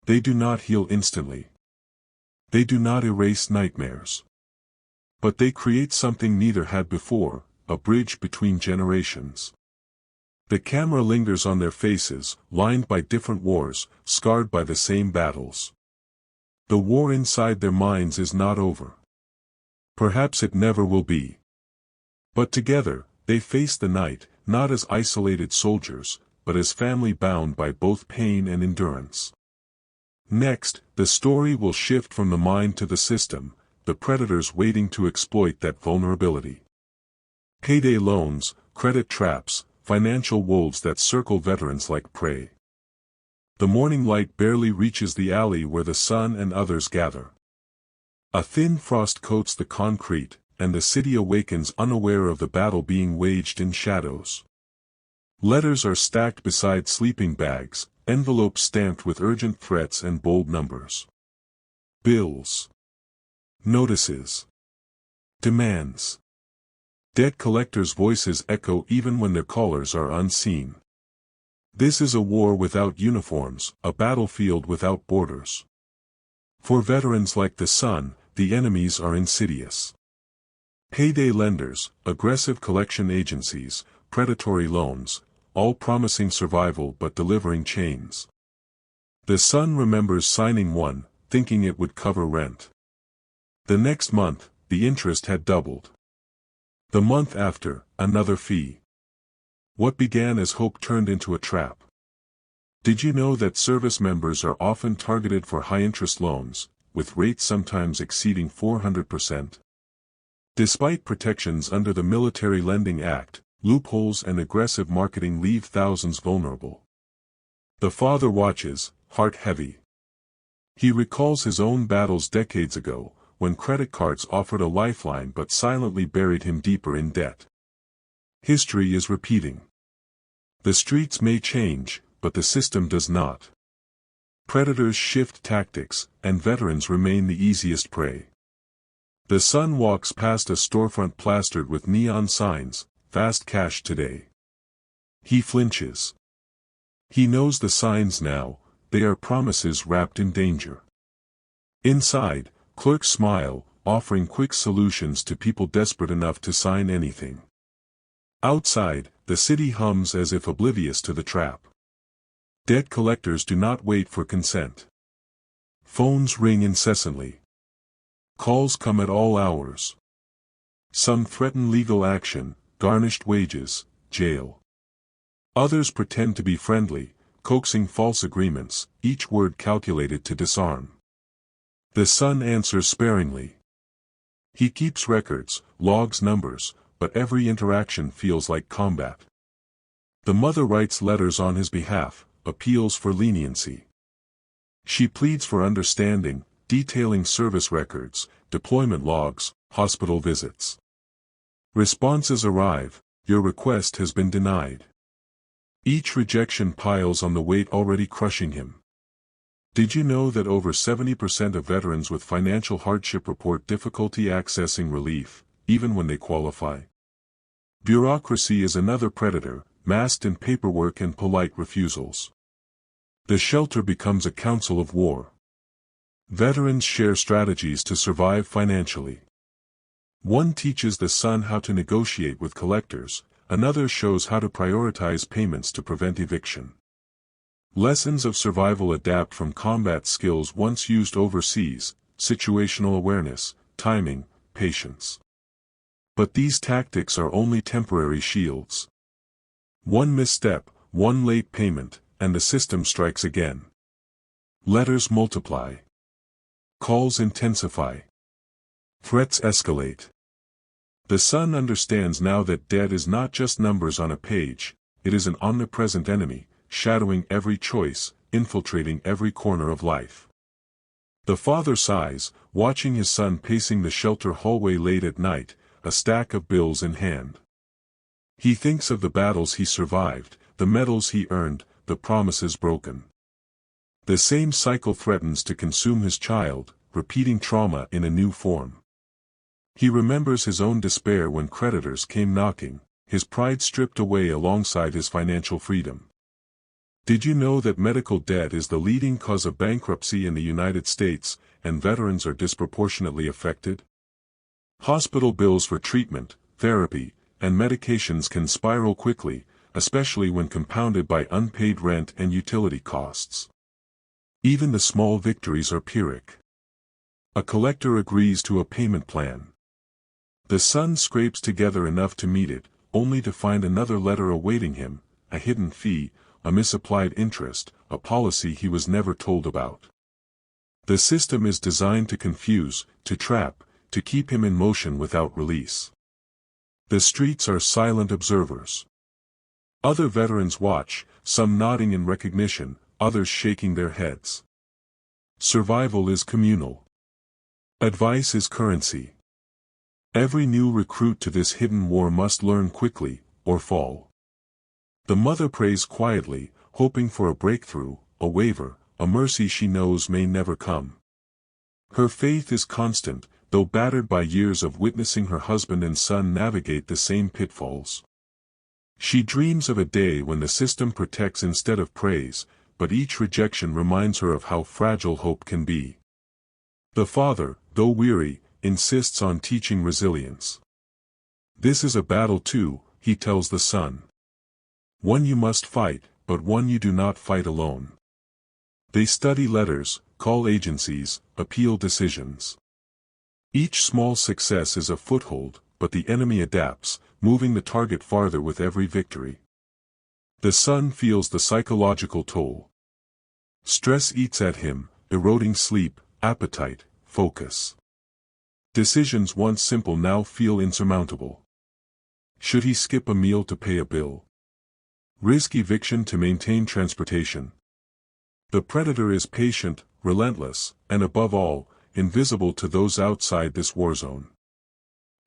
They do not heal instantly. They do not erase nightmares. But they create something neither had before, a bridge between generations. The camera lingers on their faces, lined by different wars, scarred by the same battles. The war inside their minds is not over. Perhaps it never will be. But together, they face the night, not as isolated soldiers, but as family bound by both pain and endurance. Next, the story will shift from the mind to the system, the predators waiting to exploit that vulnerability. Payday loans, credit traps, financial wolves that circle veterans like prey. The morning light barely reaches the alley where the sun and others gather. A thin frost coats the concrete, and the city awakens unaware of the battle being waged in shadows. Letters are stacked beside sleeping bags, envelopes stamped with urgent threats and bold numbers. Bills. Notices. Demands. Debt collectors' voices echo even when their callers are unseen. This is a war without uniforms, a battlefield without borders. For veterans like the sun, the enemies are insidious. Payday lenders, aggressive collection agencies, predatory loans, all promising survival but delivering chains. The sun remembers signing one, thinking it would cover rent. The next month, the interest had doubled. The month after, another fee. What began as hope turned into a trap. Did you know that service members are often targeted for high-interest loans, with rates sometimes exceeding 400%? Despite protections under the Military Lending Act, loopholes and aggressive marketing leave thousands vulnerable. The father watches, heart heavy. He recalls his own battles decades ago, when credit cards offered a lifeline but silently buried him deeper in debt. History is repeating. The streets may change, but the system does not. Predators shift tactics, and veterans remain the easiest prey. The sun walks past a storefront plastered with neon signs, "Fast cash today." He flinches. He knows the signs now, they are promises wrapped in danger. Inside, clerks smile, offering quick solutions to people desperate enough to sign anything. Outside, the city hums as if oblivious to the trap. Debt collectors do not wait for consent. Phones ring incessantly. Calls come at all hours. Some threaten legal action, garnished wages, jail. Others pretend to be friendly, coaxing false agreements, each word calculated to disarm. The sun answers sparingly. He keeps records, logs numbers, but every interaction feels like combat. The mother writes letters on his behalf, appeals for leniency. She pleads for understanding, detailing service records, deployment logs, hospital visits. Responses arrive, "Your request has been denied." Each rejection piles on the weight already crushing him. Did you know that over 70% of veterans with financial hardship report difficulty accessing relief, even when they qualify? Bureaucracy is another predator, masked in paperwork and polite refusals. The shelter becomes a council of war. Veterans share strategies to survive financially. One teaches the son how to negotiate with collectors, another shows how to prioritize payments to prevent eviction. Lessons of survival adapt from combat skills once used overseas, situational awareness, timing, patience. But these tactics are only temporary shields. One misstep, one late payment, and the system strikes again. Letters multiply. Calls intensify. Threats escalate. The son understands now that debt is not just numbers on a page, it is an omnipresent enemy, shadowing every choice, infiltrating every corner of life. The father sighs, watching his son pacing the shelter hallway late at night, a stack of bills in hand. He thinks of the battles he survived, the medals he earned, the promises broken. The same cycle threatens to consume his child, repeating trauma in a new form. He remembers his own despair when creditors came knocking, his pride stripped away alongside his financial freedom. Did you know that medical debt is the leading cause of bankruptcy in the United States, and veterans are disproportionately affected? Hospital bills for treatment, therapy, and medications can spiral quickly, especially when compounded by unpaid rent and utility costs. Even the small victories are Pyrrhic. A collector agrees to a payment plan. The son scrapes together enough to meet it, only to find another letter awaiting him, a hidden fee, a misapplied interest, a policy he was never told about. The system is designed to confuse, to trap, to keep him in motion without release. The streets are silent observers. Other veterans watch, some nodding in recognition, others shaking their heads. Survival is communal. Advice is currency. Every new recruit to this hidden war must learn quickly, or fall. The mother prays quietly, hoping for a breakthrough, a waiver, a mercy she knows may never come. Her faith is constant, though battered by years of witnessing her husband and son navigate the same pitfalls. She dreams of a day when the system protects instead of prays, but each rejection reminds her of how fragile hope can be. The father, though weary, insists on teaching resilience. This is a battle too, he tells the son. One you must fight, but one you do not fight alone. They study letters, call agencies, appeal decisions. Each small success is a foothold, but the enemy adapts, moving the target farther with every victory. The son feels the psychological toll. Stress eats at him, eroding sleep, appetite, focus. Decisions once simple now feel insurmountable. Should he skip a meal to pay a bill? Risk eviction to maintain transportation? The predator is patient, relentless, and above all, invisible to those outside this war zone.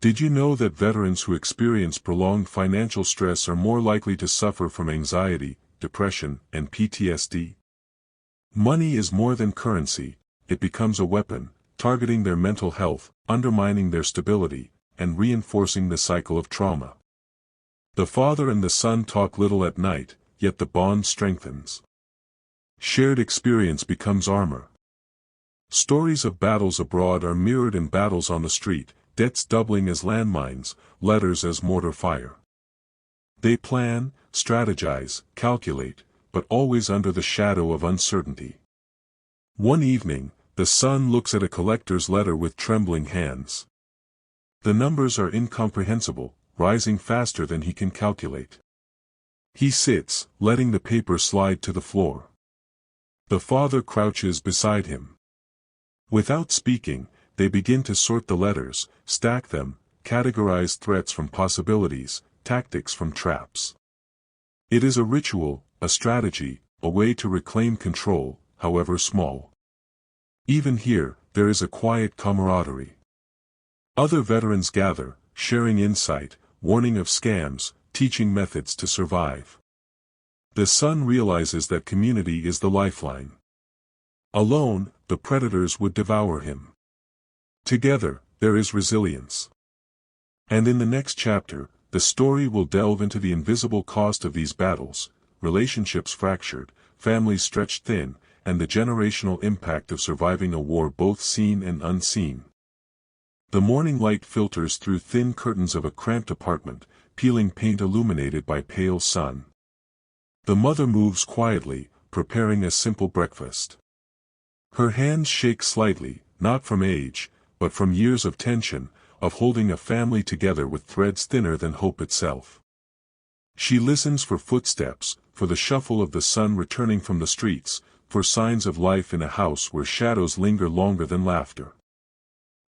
Did you know that veterans who experience prolonged financial stress are more likely to suffer from anxiety, depression, and PTSD? Money is more than currency, it becomes a weapon, targeting their mental health, undermining their stability, and reinforcing the cycle of trauma. The father and the son talk little at night, yet the bond strengthens. Shared experience becomes armor. Stories of battles abroad are mirrored in battles on the street, debts doubling as landmines, letters as mortar fire. They plan, strategize, calculate, but always under the shadow of uncertainty. One evening, the son looks at a collector's letter with trembling hands. The numbers are incomprehensible, rising faster than he can calculate. He sits, letting the paper slide to the floor. The father crouches beside him. Without speaking, they begin to sort the letters, stack them, categorize threats from possibilities, tactics from traps. It is a ritual, a strategy, a way to reclaim control, however small. Even here, there is a quiet camaraderie. Other veterans gather, sharing insight, warning of scams, teaching methods to survive. The son realizes that community is the lifeline. Alone, the predators would devour him. Together, there is resilience. And in the next chapter, the story will delve into the invisible cost of these battles, relationships fractured, families stretched thin, and the generational impact of surviving a war both seen and unseen. The morning light filters through thin curtains of a cramped apartment, peeling paint illuminated by pale sun. The mother moves quietly, preparing a simple breakfast. Her hands shake slightly, not from age, but from years of tension, of holding a family together with threads thinner than hope itself. She listens for footsteps, for the shuffle of the son returning from the streets, for signs of life in a house where shadows linger longer than laughter.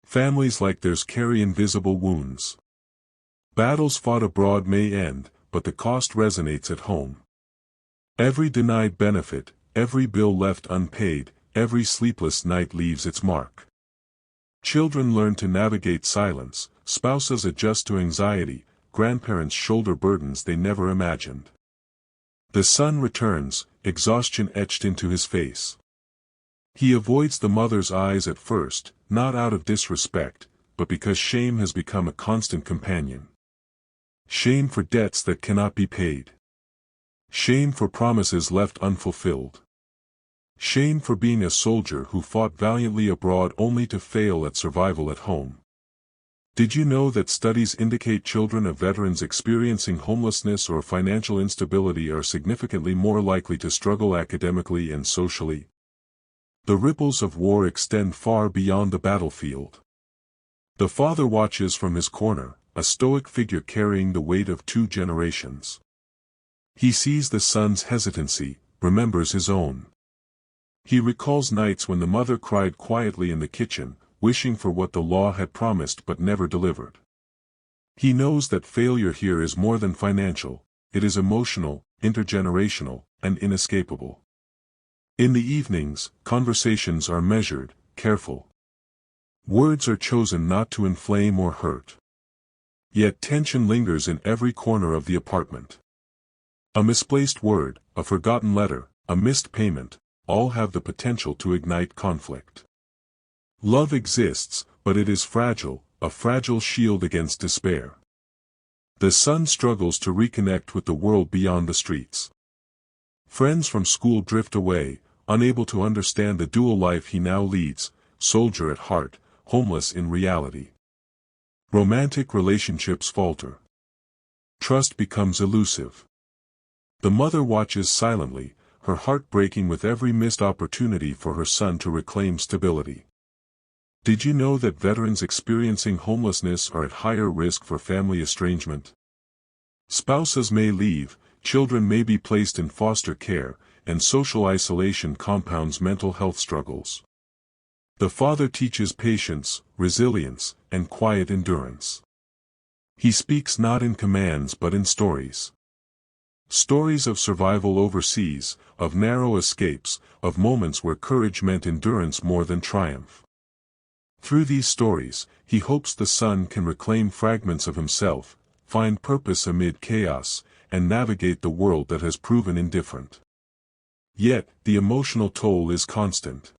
Families like theirs carry invisible wounds. Battles fought abroad may end, but the cost resonates at home. Every denied benefit, every bill left unpaid, every sleepless night leaves its mark. Children learn to navigate silence, spouses adjust to anxiety, grandparents shoulder burdens they never imagined. The son returns, exhaustion etched into his face. He avoids the mother's eyes at first, not out of disrespect, but because shame has become a constant companion. Shame for debts that cannot be paid. Shame for promises left unfulfilled. Shame for being a soldier who fought valiantly abroad only to fail at survival at home. Did you know that studies indicate children of veterans experiencing homelessness or financial instability are significantly more likely to struggle academically and socially? The ripples of war extend far beyond the battlefield. The father watches from his corner, a stoic figure carrying the weight of 2 generations. He sees the son's hesitancy, remembers his own. He recalls nights when the mother cried quietly in the kitchen, wishing for what the law had promised but never delivered. He knows that failure here is more than financial, it is emotional, intergenerational, and inescapable. In the evenings, conversations are measured, careful. Words are chosen not to inflame or hurt. Yet tension lingers in every corner of the apartment. A misplaced word, a forgotten letter, a missed payment, all have the potential to ignite conflict. Love exists, but it is fragile, a fragile shield against despair. The son struggles to reconnect with the world beyond the streets. Friends from school drift away, unable to understand the dual life he now leads, soldier at heart, homeless in reality. Romantic relationships falter. Trust becomes elusive. The mother watches silently, her heart breaking with every missed opportunity for her son to reclaim stability. Did you know that veterans experiencing homelessness are at higher risk for family estrangement? Spouses may leave, children may be placed in foster care, and social isolation compounds mental health struggles. The father teaches patience, resilience, and quiet endurance. He speaks not in commands but in stories. Stories of survival overseas, of narrow escapes, of moments where courage meant endurance more than triumph. Through these stories, he hopes the son can reclaim fragments of himself, find purpose amid chaos, and navigate the world that has proven indifferent. Yet, the emotional toll is constant.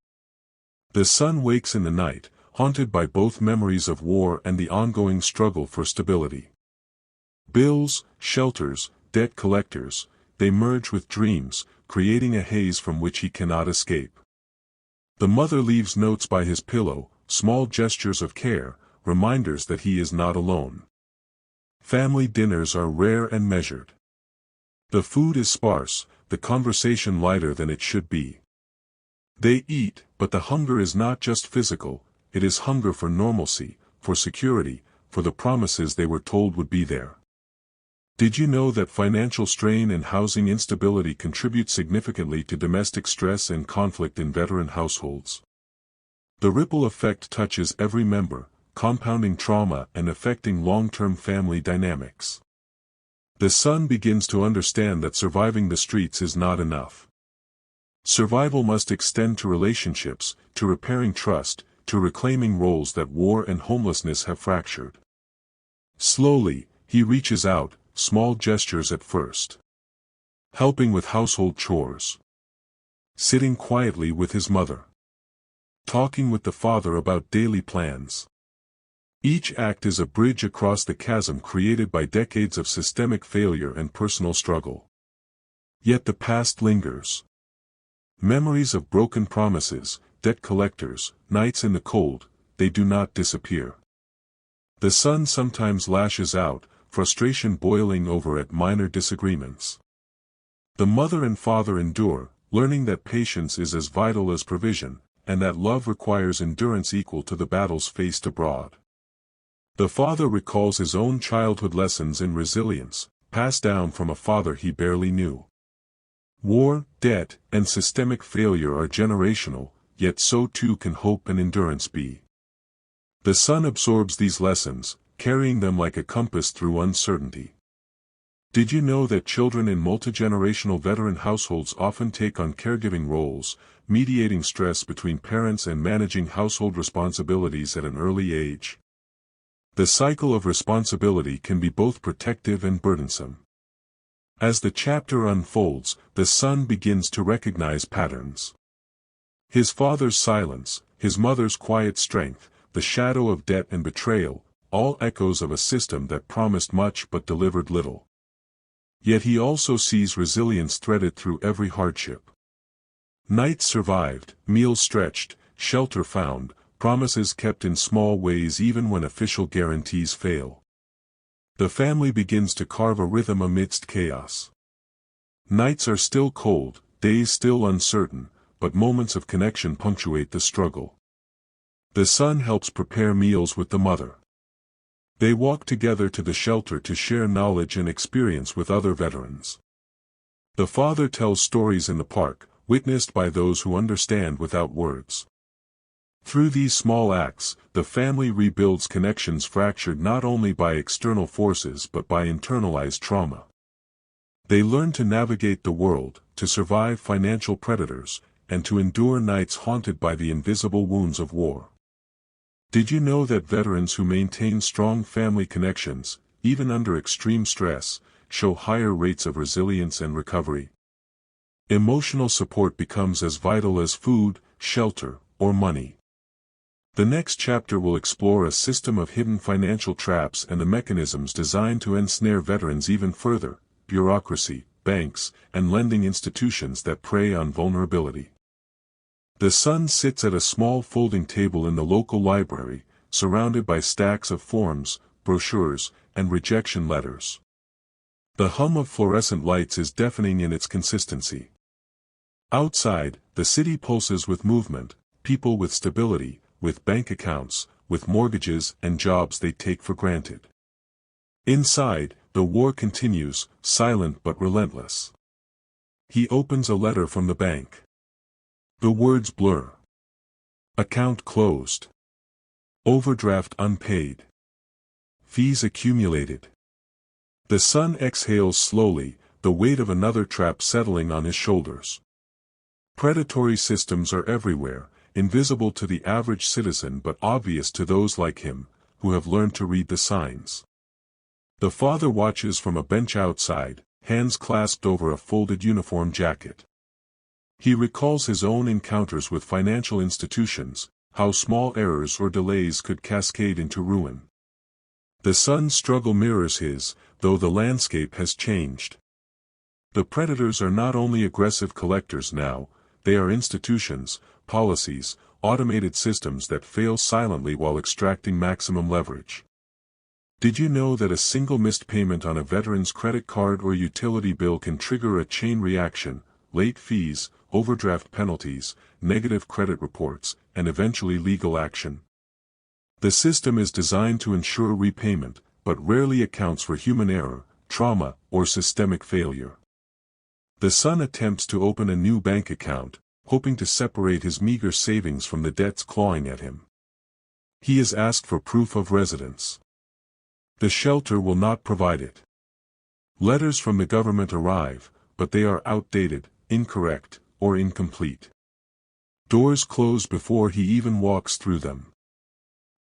The son wakes in the night, haunted by both memories of war and the ongoing struggle for stability. Bills, shelters, debt collectors, they merge with dreams, creating a haze from which he cannot escape. The mother leaves notes by his pillow, small gestures of care, reminders that he is not alone. Family dinners are rare and measured. The food is sparse, the conversation lighter than it should be. They eat, but the hunger is not just physical, it is hunger for normalcy, for security, for the promises they were told would be there. Did you know that financial strain and housing instability contribute significantly to domestic stress and conflict in veteran households? The ripple effect touches every member, compounding trauma and affecting long-term family dynamics. The son begins to understand that surviving the streets is not enough. Survival must extend to relationships, to repairing trust, to reclaiming roles that war and homelessness have fractured. Slowly, he reaches out, small gestures at first. Helping with household chores. Sitting quietly with his mother. Talking with the father about daily plans. Each act is a bridge across the chasm created by decades of systemic failure and personal struggle. Yet the past lingers. Memories of broken promises, debt collectors, nights in the cold, they do not disappear. The son sometimes lashes out, frustration boiling over at minor disagreements. The mother and father endure, learning that patience is as vital as provision, and that love requires endurance equal to the battles faced abroad. The father recalls his own childhood lessons in resilience, passed down from a father he barely knew. War, debt, and systemic failure are generational, yet so too can hope and endurance be. The son absorbs these lessons, carrying them like a compass through uncertainty. Did you know that children in multigenerational veteran households often take on caregiving roles, mediating stress between parents and managing household responsibilities at an early age? The cycle of responsibility can be both protective and burdensome. As the chapter unfolds, the son begins to recognize patterns. His father's silence, his mother's quiet strength, the shadow of debt and betrayal, all echoes of a system that promised much but delivered little. Yet he also sees resilience threaded through every hardship. Nights survived, meals stretched, shelter found, promises kept in small ways even when official guarantees fail. The family begins to carve a rhythm amidst chaos. Nights are still cold, days still uncertain, but moments of connection punctuate the struggle. The son helps prepare meals with the mother. They walk together to the shelter to share knowledge and experience with other veterans. The father tells stories in the park, witnessed by those who understand without words. Through these small acts, the family rebuilds connections fractured not only by external forces but by internalized trauma. They learn to navigate the world, to survive financial predators, and to endure nights haunted by the invisible wounds of war. Did you know that veterans who maintain strong family connections, even under extreme stress, show higher rates of resilience and recovery? Emotional support becomes as vital as food, shelter, or money. The next chapter will explore a system of hidden financial traps and the mechanisms designed to ensnare veterans even further: bureaucracy, banks, and lending institutions that prey on vulnerability. The son sits at a small folding table in the local library, surrounded by stacks of forms, brochures, and rejection letters. The hum of fluorescent lights is deafening in its consistency. Outside, the city pulses with movement, people with stability, with bank accounts, with mortgages and jobs they take for granted. Inside, the war continues, silent but relentless. He opens a letter from the bank. The words blur. Account closed. Overdraft unpaid. Fees accumulated. The son exhales slowly, the weight of another trap settling on his shoulders. Predatory systems are everywhere, invisible to the average citizen but obvious to those like him, who have learned to read the signs. The father watches from a bench outside, hands clasped over a folded uniform jacket. He recalls his own encounters with financial institutions, how small errors or delays could cascade into ruin. The son's struggle mirrors his, though the landscape has changed. The predators are not only aggressive collectors now, they are institutions, policies, automated systems that fail silently while extracting maximum leverage. Did you know that a single missed payment on a veteran's credit card or utility bill can trigger a chain reaction: late fees, overdraft penalties, negative credit reports, and eventually legal action? The system is designed to ensure repayment, but rarely accounts for human error, trauma, or systemic failure. The son attempts to open a new bank account, hoping to separate his meager savings from the debts clawing at him. He is asked for proof of residence. The shelter will not provide it. Letters from the government arrive, but they are outdated, incorrect, or incomplete. Doors close before he even walks through them.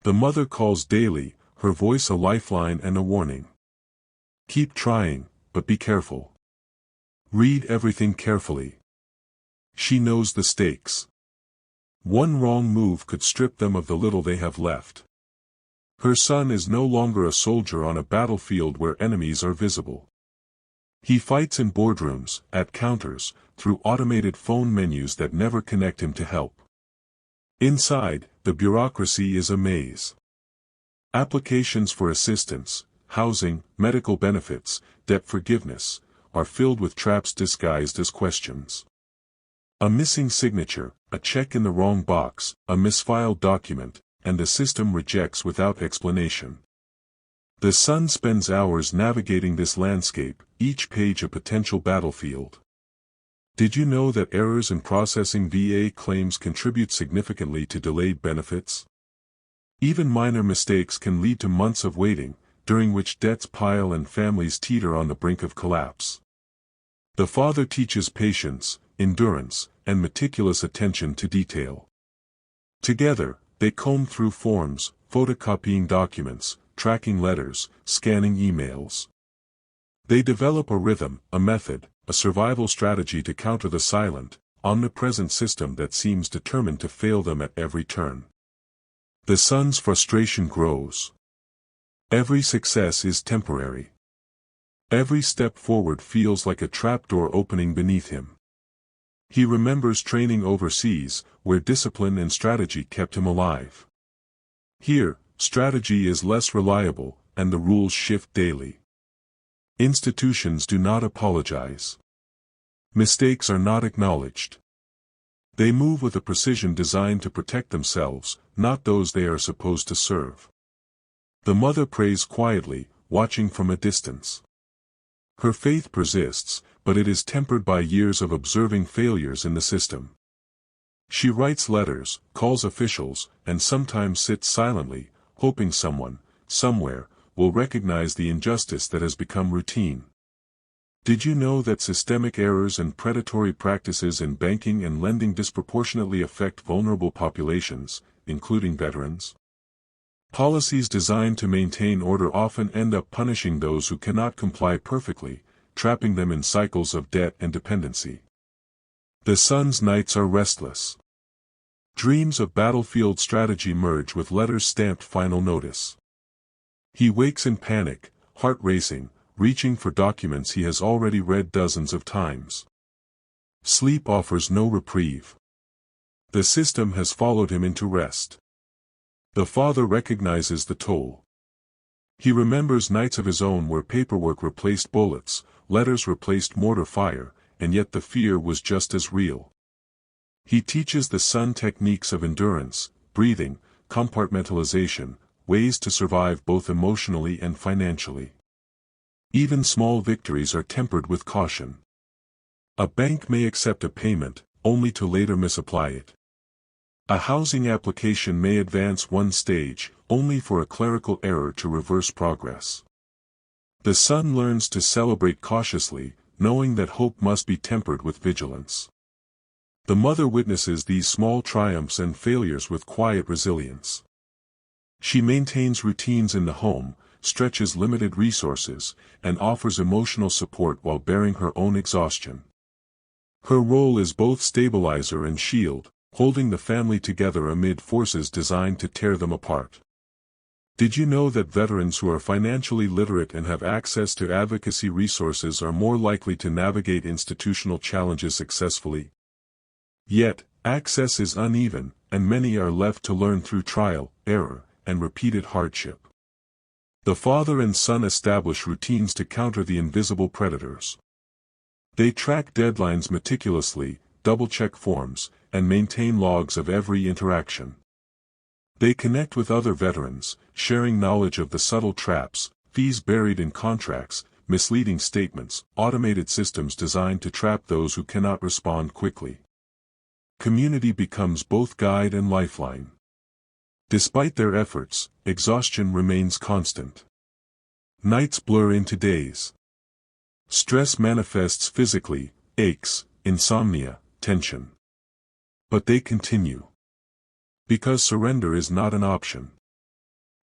The mother calls daily, her voice a lifeline and a warning. Keep trying, but be careful. Read everything carefully. She knows the stakes. One wrong move could strip them of the little they have left. Her son is no longer a soldier on a battlefield where enemies are visible. He fights in boardrooms, at counters, through automated phone menus that never connect him to help. Inside, the bureaucracy is a maze. Applications for assistance, housing, medical benefits, debt forgiveness, are filled with traps disguised as questions. A missing signature, a check in the wrong box, a misfiled document, and the system rejects without explanation. The son spends hours navigating this landscape, each page a potential battlefield. Did you know that errors in processing VA claims contribute significantly to delayed benefits? Even minor mistakes can lead to months of waiting, during which debts pile and families teeter on the brink of collapse. The father teaches patience, endurance, and meticulous attention to detail. Together, they comb through forms, photocopying documents, tracking letters, scanning emails. They develop a rhythm, a method, a survival strategy to counter the silent, omnipresent system that seems determined to fail them at every turn. The son's frustration grows. Every success is temporary. Every step forward feels like a trapdoor opening beneath him. He remembers training overseas, where discipline and strategy kept him alive. Here, strategy is less reliable, and the rules shift daily. Institutions do not apologize. Mistakes are not acknowledged. They move with a precision designed to protect themselves, not those they are supposed to serve. The mother prays quietly, watching from a distance. Her faith persists, but it is tempered by years of observing failures in the system. She writes letters, calls officials, and sometimes sits silently, hoping someone, somewhere, will recognize the injustice that has become routine. Did you know that systemic errors and predatory practices in banking and lending disproportionately affect vulnerable populations, including veterans? Policies designed to maintain order often end up punishing those who cannot comply perfectly, trapping them in cycles of debt and dependency. The son's nights are restless. Dreams of battlefield strategy merge with letters stamped final notice. He wakes in panic, heart racing, reaching for documents he has already read dozens of times. Sleep offers no reprieve. The system has followed him into rest. The father recognizes the toll. He remembers nights of his own where paperwork replaced bullets, letters replaced mortar fire, and yet the fear was just as real. He teaches the son techniques of endurance, breathing, compartmentalization, ways to survive both emotionally and financially. Even small victories are tempered with caution. A bank may accept a payment, only to later misapply it. A housing application may advance one stage, only for a clerical error to reverse progress. The son learns to celebrate cautiously, knowing that hope must be tempered with vigilance. The mother witnesses these small triumphs and failures with quiet resilience. She maintains routines in the home, stretches limited resources, and offers emotional support while bearing her own exhaustion. Her role is both stabilizer and shield, holding the family together amid forces designed to tear them apart. Did you know that veterans who are financially literate and have access to advocacy resources are more likely to navigate institutional challenges successfully? Yet, access is uneven, and many are left to learn through trial, error, and repeated hardship. The father and son establish routines to counter the invisible predators. They track deadlines meticulously, double-check forms, and maintain logs of every interaction. They connect with other veterans, sharing knowledge of the subtle traps, fees buried in contracts, misleading statements, automated systems designed to trap those who cannot respond quickly. Community becomes both guide and lifeline. Despite their efforts, exhaustion remains constant. Nights blur into days. Stress manifests physically, aches, insomnia, tension. But they continue. Because surrender is not an option.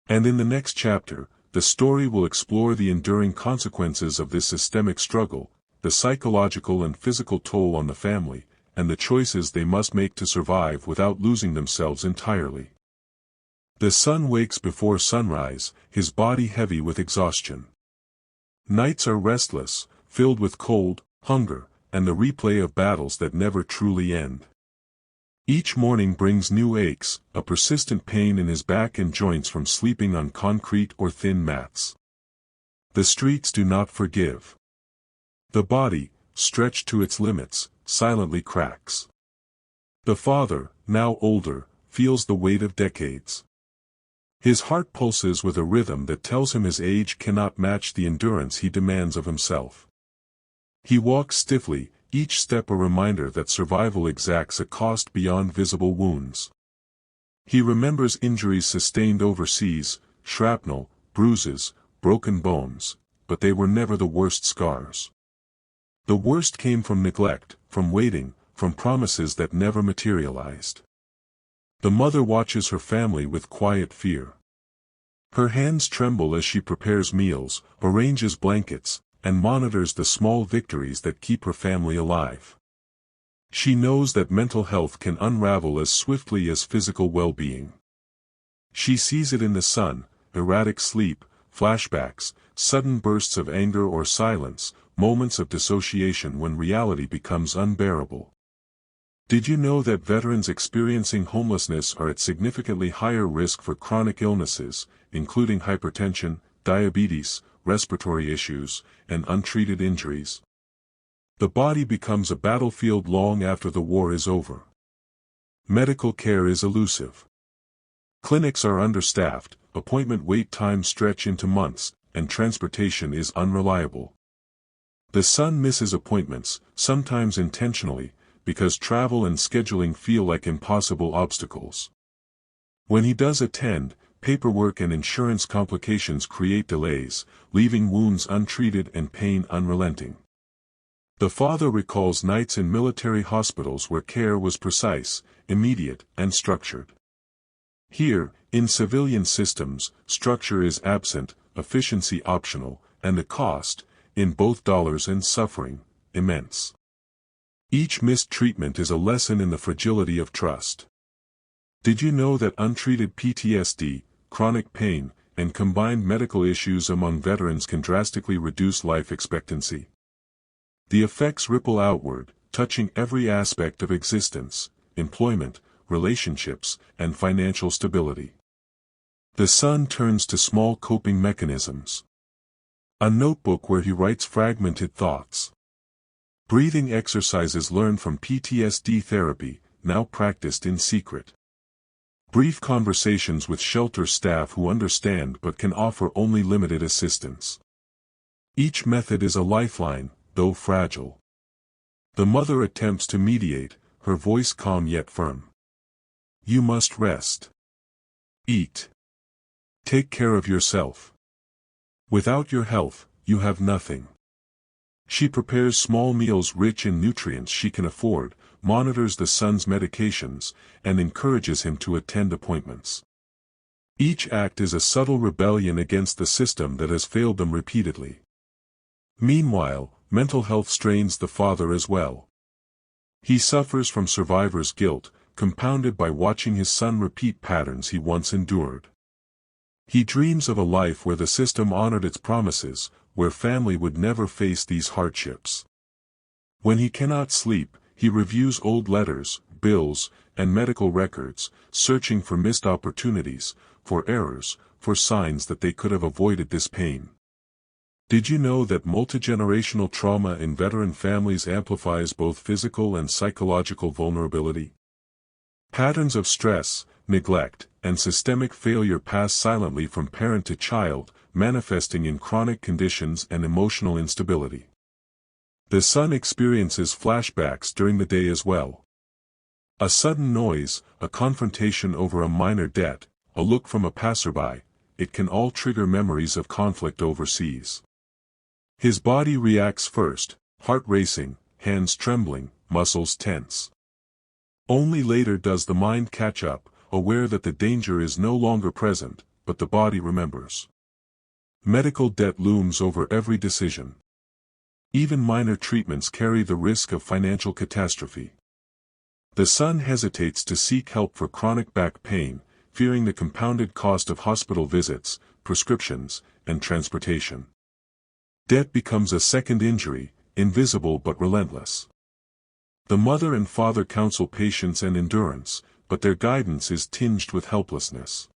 And in the next chapter, the story will explore the enduring consequences of this systemic struggle, the psychological and physical toll on the family, and the choices they must make to survive without losing themselves entirely. The son wakes before sunrise, his body heavy with exhaustion. Nights are restless, filled with cold, hunger, and the replay of battles that never truly end. Each morning brings new aches, a persistent pain in his back and joints from sleeping on concrete or thin mats. The streets do not forgive. The body, stretched to its limits, silently cracks. The father, now older, feels the weight of decades. His heart pulses with a rhythm that tells him his age cannot match the endurance he demands of himself. He walks stiffly, each step a reminder that survival exacts a cost beyond visible wounds. He remembers injuries sustained overseas, shrapnel, bruises, broken bones, but they were never the worst scars. The worst came from neglect, from waiting, from promises that never materialized. The mother watches her family with quiet fear. Her hands tremble as she prepares meals, arranges blankets, and monitors the small victories that keep her family alive. She knows that mental health can unravel as swiftly as physical well-being. She sees it in the son: erratic sleep, flashbacks, sudden bursts of anger or silence, moments of dissociation when reality becomes unbearable. Did you know that veterans experiencing homelessness are at significantly higher risk for chronic illnesses, including hypertension, diabetes, respiratory issues, and untreated injuries? The body becomes a battlefield long after the war is over. Medical care is elusive. Clinics are understaffed, appointment wait times stretch into months, and transportation is unreliable. The son misses appointments, sometimes intentionally, because travel and scheduling feel like impossible obstacles. When he does attend, paperwork and insurance complications create delays, leaving wounds untreated and pain unrelenting. The father recalls nights in military hospitals where care was precise, immediate, and structured. Here, in civilian systems, structure is absent, efficiency optional, and the cost, in both dollars and suffering, immense. Each missed treatment is a lesson in the fragility of trust. Did you know that untreated PTSD, chronic pain, and combined medical issues among veterans can drastically reduce life expectancy? The effects ripple outward, touching every aspect of existence: employment, relationships, and financial stability. The son turns to small coping mechanisms. A notebook where he writes fragmented thoughts. Breathing exercises learned from PTSD therapy, now practiced in secret. Brief conversations with shelter staff who understand but can offer only limited assistance. Each method is a lifeline, though fragile. The mother attempts to mediate, her voice calm yet firm. You must rest. Eat. Take care of yourself. Without your health, you have nothing. She prepares small meals rich in nutrients she can afford, monitors the son's medications, and encourages him to attend appointments. Each act is a subtle rebellion against the system that has failed them repeatedly. Meanwhile, mental health strains the father as well. He suffers from survivor's guilt, compounded by watching his son repeat patterns he once endured. He dreams of a life where the system honored its promises, where family would never face these hardships. When he cannot sleep, he reviews old letters, bills, and medical records, searching for missed opportunities, for errors, for signs that they could have avoided this pain. Did you know that multigenerational trauma in veteran families amplifies both physical and psychological vulnerability? Patterns of stress, neglect, and systemic failure pass silently from parent to child, manifesting in chronic conditions and emotional instability. The son experiences flashbacks during the day as well. A sudden noise, a confrontation over a minor debt, a look from a passerby, it can all trigger memories of conflict overseas. His body reacts first, heart racing, hands trembling, muscles tense. Only later does the mind catch up, aware that the danger is no longer present, but the body remembers. Medical debt looms over every decision. Even minor treatments carry the risk of financial catastrophe. The son hesitates to seek help for chronic back pain, fearing the compounded cost of hospital visits, prescriptions, and transportation. Debt becomes a second injury, invisible but relentless. The mother and father counsel patience and endurance, but their guidance is tinged with helplessness.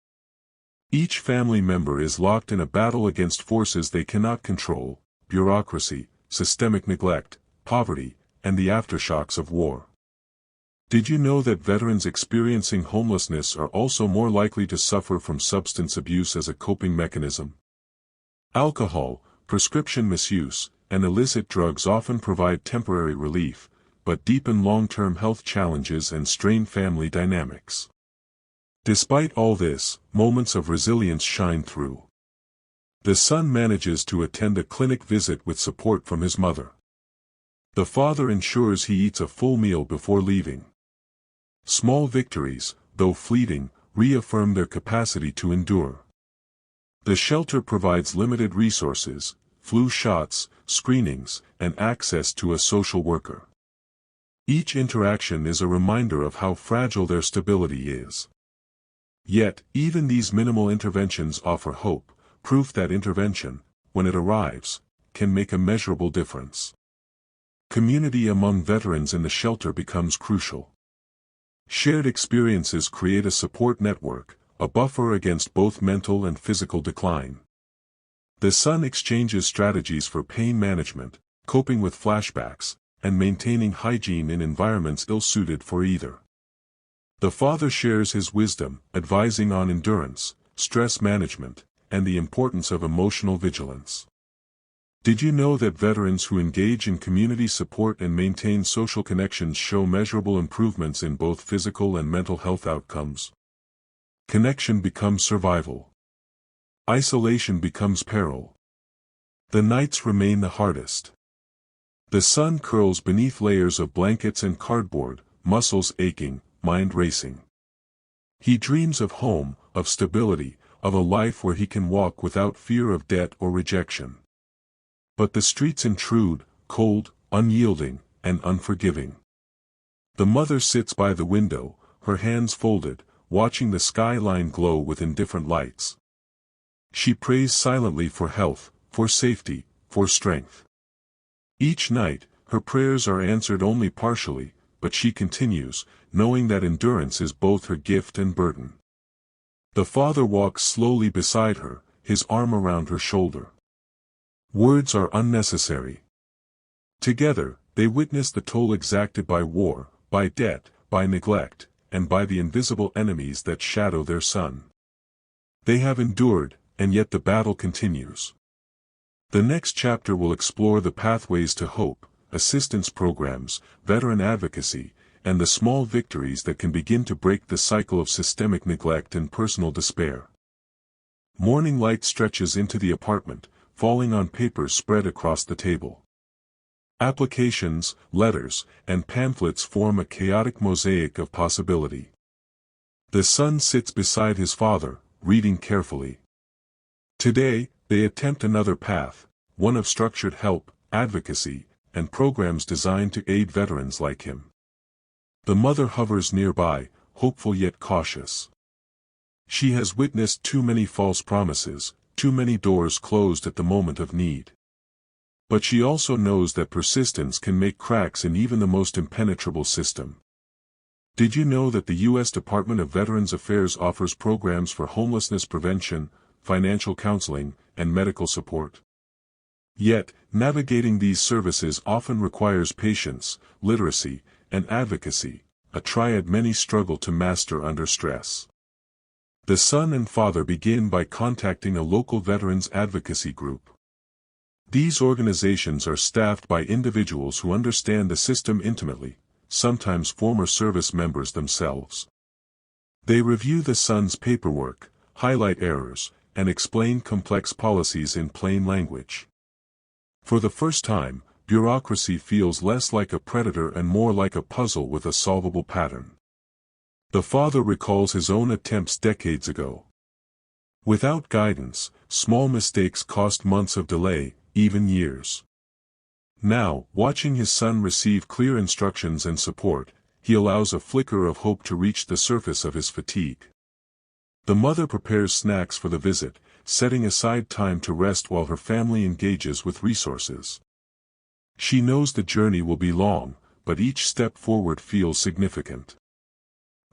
Each family member is locked in a battle against forces they cannot control: bureaucracy, systemic neglect, poverty, and the aftershocks of war. Did you know that veterans experiencing homelessness are also more likely to suffer from substance abuse as a coping mechanism? Alcohol, prescription misuse, and illicit drugs often provide temporary relief, but deepen long-term health challenges and strain family dynamics. Despite all this, moments of resilience shine through. The son manages to attend a clinic visit with support from his mother. The father ensures he eats a full meal before leaving. Small victories, though fleeting, reaffirm their capacity to endure. The shelter provides limited resources, flu shots, screenings, and access to a social worker. Each interaction is a reminder of how fragile their stability is. Yet, even these minimal interventions offer hope, proof that intervention, when it arrives, can make a measurable difference. Community among veterans in the shelter becomes crucial. Shared experiences create a support network, a buffer against both mental and physical decline. The son exchanges strategies for pain management, coping with flashbacks, and maintaining hygiene in environments ill-suited for either. The father shares his wisdom, advising on endurance, stress management, and the importance of emotional vigilance. Did you know that veterans who engage in community support and maintain social connections show measurable improvements in both physical and mental health outcomes? Connection becomes survival. Isolation becomes peril. The nights remain the hardest. The son curls beneath layers of blankets and cardboard, muscles aching, mind racing. He dreams of home, of stability, of a life where he can walk without fear of debt or rejection. But the streets intrude, cold, unyielding, and unforgiving. The mother sits by the window, her hands folded, watching the skyline glow with indifferent lights. She prays silently for health, for safety, for strength. Each night, her prayers are answered only partially, but she continues, knowing that endurance is both her gift and burden. The father walks slowly beside her, his arm around her shoulder. Words are unnecessary. Together, they witness the toll exacted by war, by debt, by neglect, and by the invisible enemies that shadow their son. They have endured, and yet the battle continues. The next chapter will explore the pathways to hope, assistance programs, veteran advocacy, and the small victories that can begin to break the cycle of systemic neglect and personal despair. Morning light stretches into the apartment, falling on papers spread across the table. Applications, letters, and pamphlets form a chaotic mosaic of possibility. The son sits beside his father, reading carefully. Today, they attempt another path, one of structured help, advocacy, and programs designed to aid veterans like him. The mother hovers nearby, hopeful yet cautious. She has witnessed too many false promises, too many doors closed at the moment of need. But she also knows that persistence can make cracks in even the most impenetrable system. Did you know that the U.S. Department of Veterans Affairs offers programs for homelessness prevention, financial counseling, and medical support? Yet, navigating these services often requires patience, literacy, and advocacy, a triad many struggle to master under stress. The son and father begin by contacting a local veterans advocacy group. These organizations are staffed by individuals who understand the system intimately, sometimes former service members themselves. They review the son's paperwork, highlight errors, and explain complex policies in plain language. For the first time, bureaucracy feels less like a predator and more like a puzzle with a solvable pattern. The father recalls his own attempts decades ago. Without guidance, small mistakes cost months of delay, even years. Now, watching his son receive clear instructions and support, he allows a flicker of hope to reach the surface of his fatigue. The mother prepares snacks for the visit, setting aside time to rest while her family engages with resources. She knows the journey will be long, but each step forward feels significant.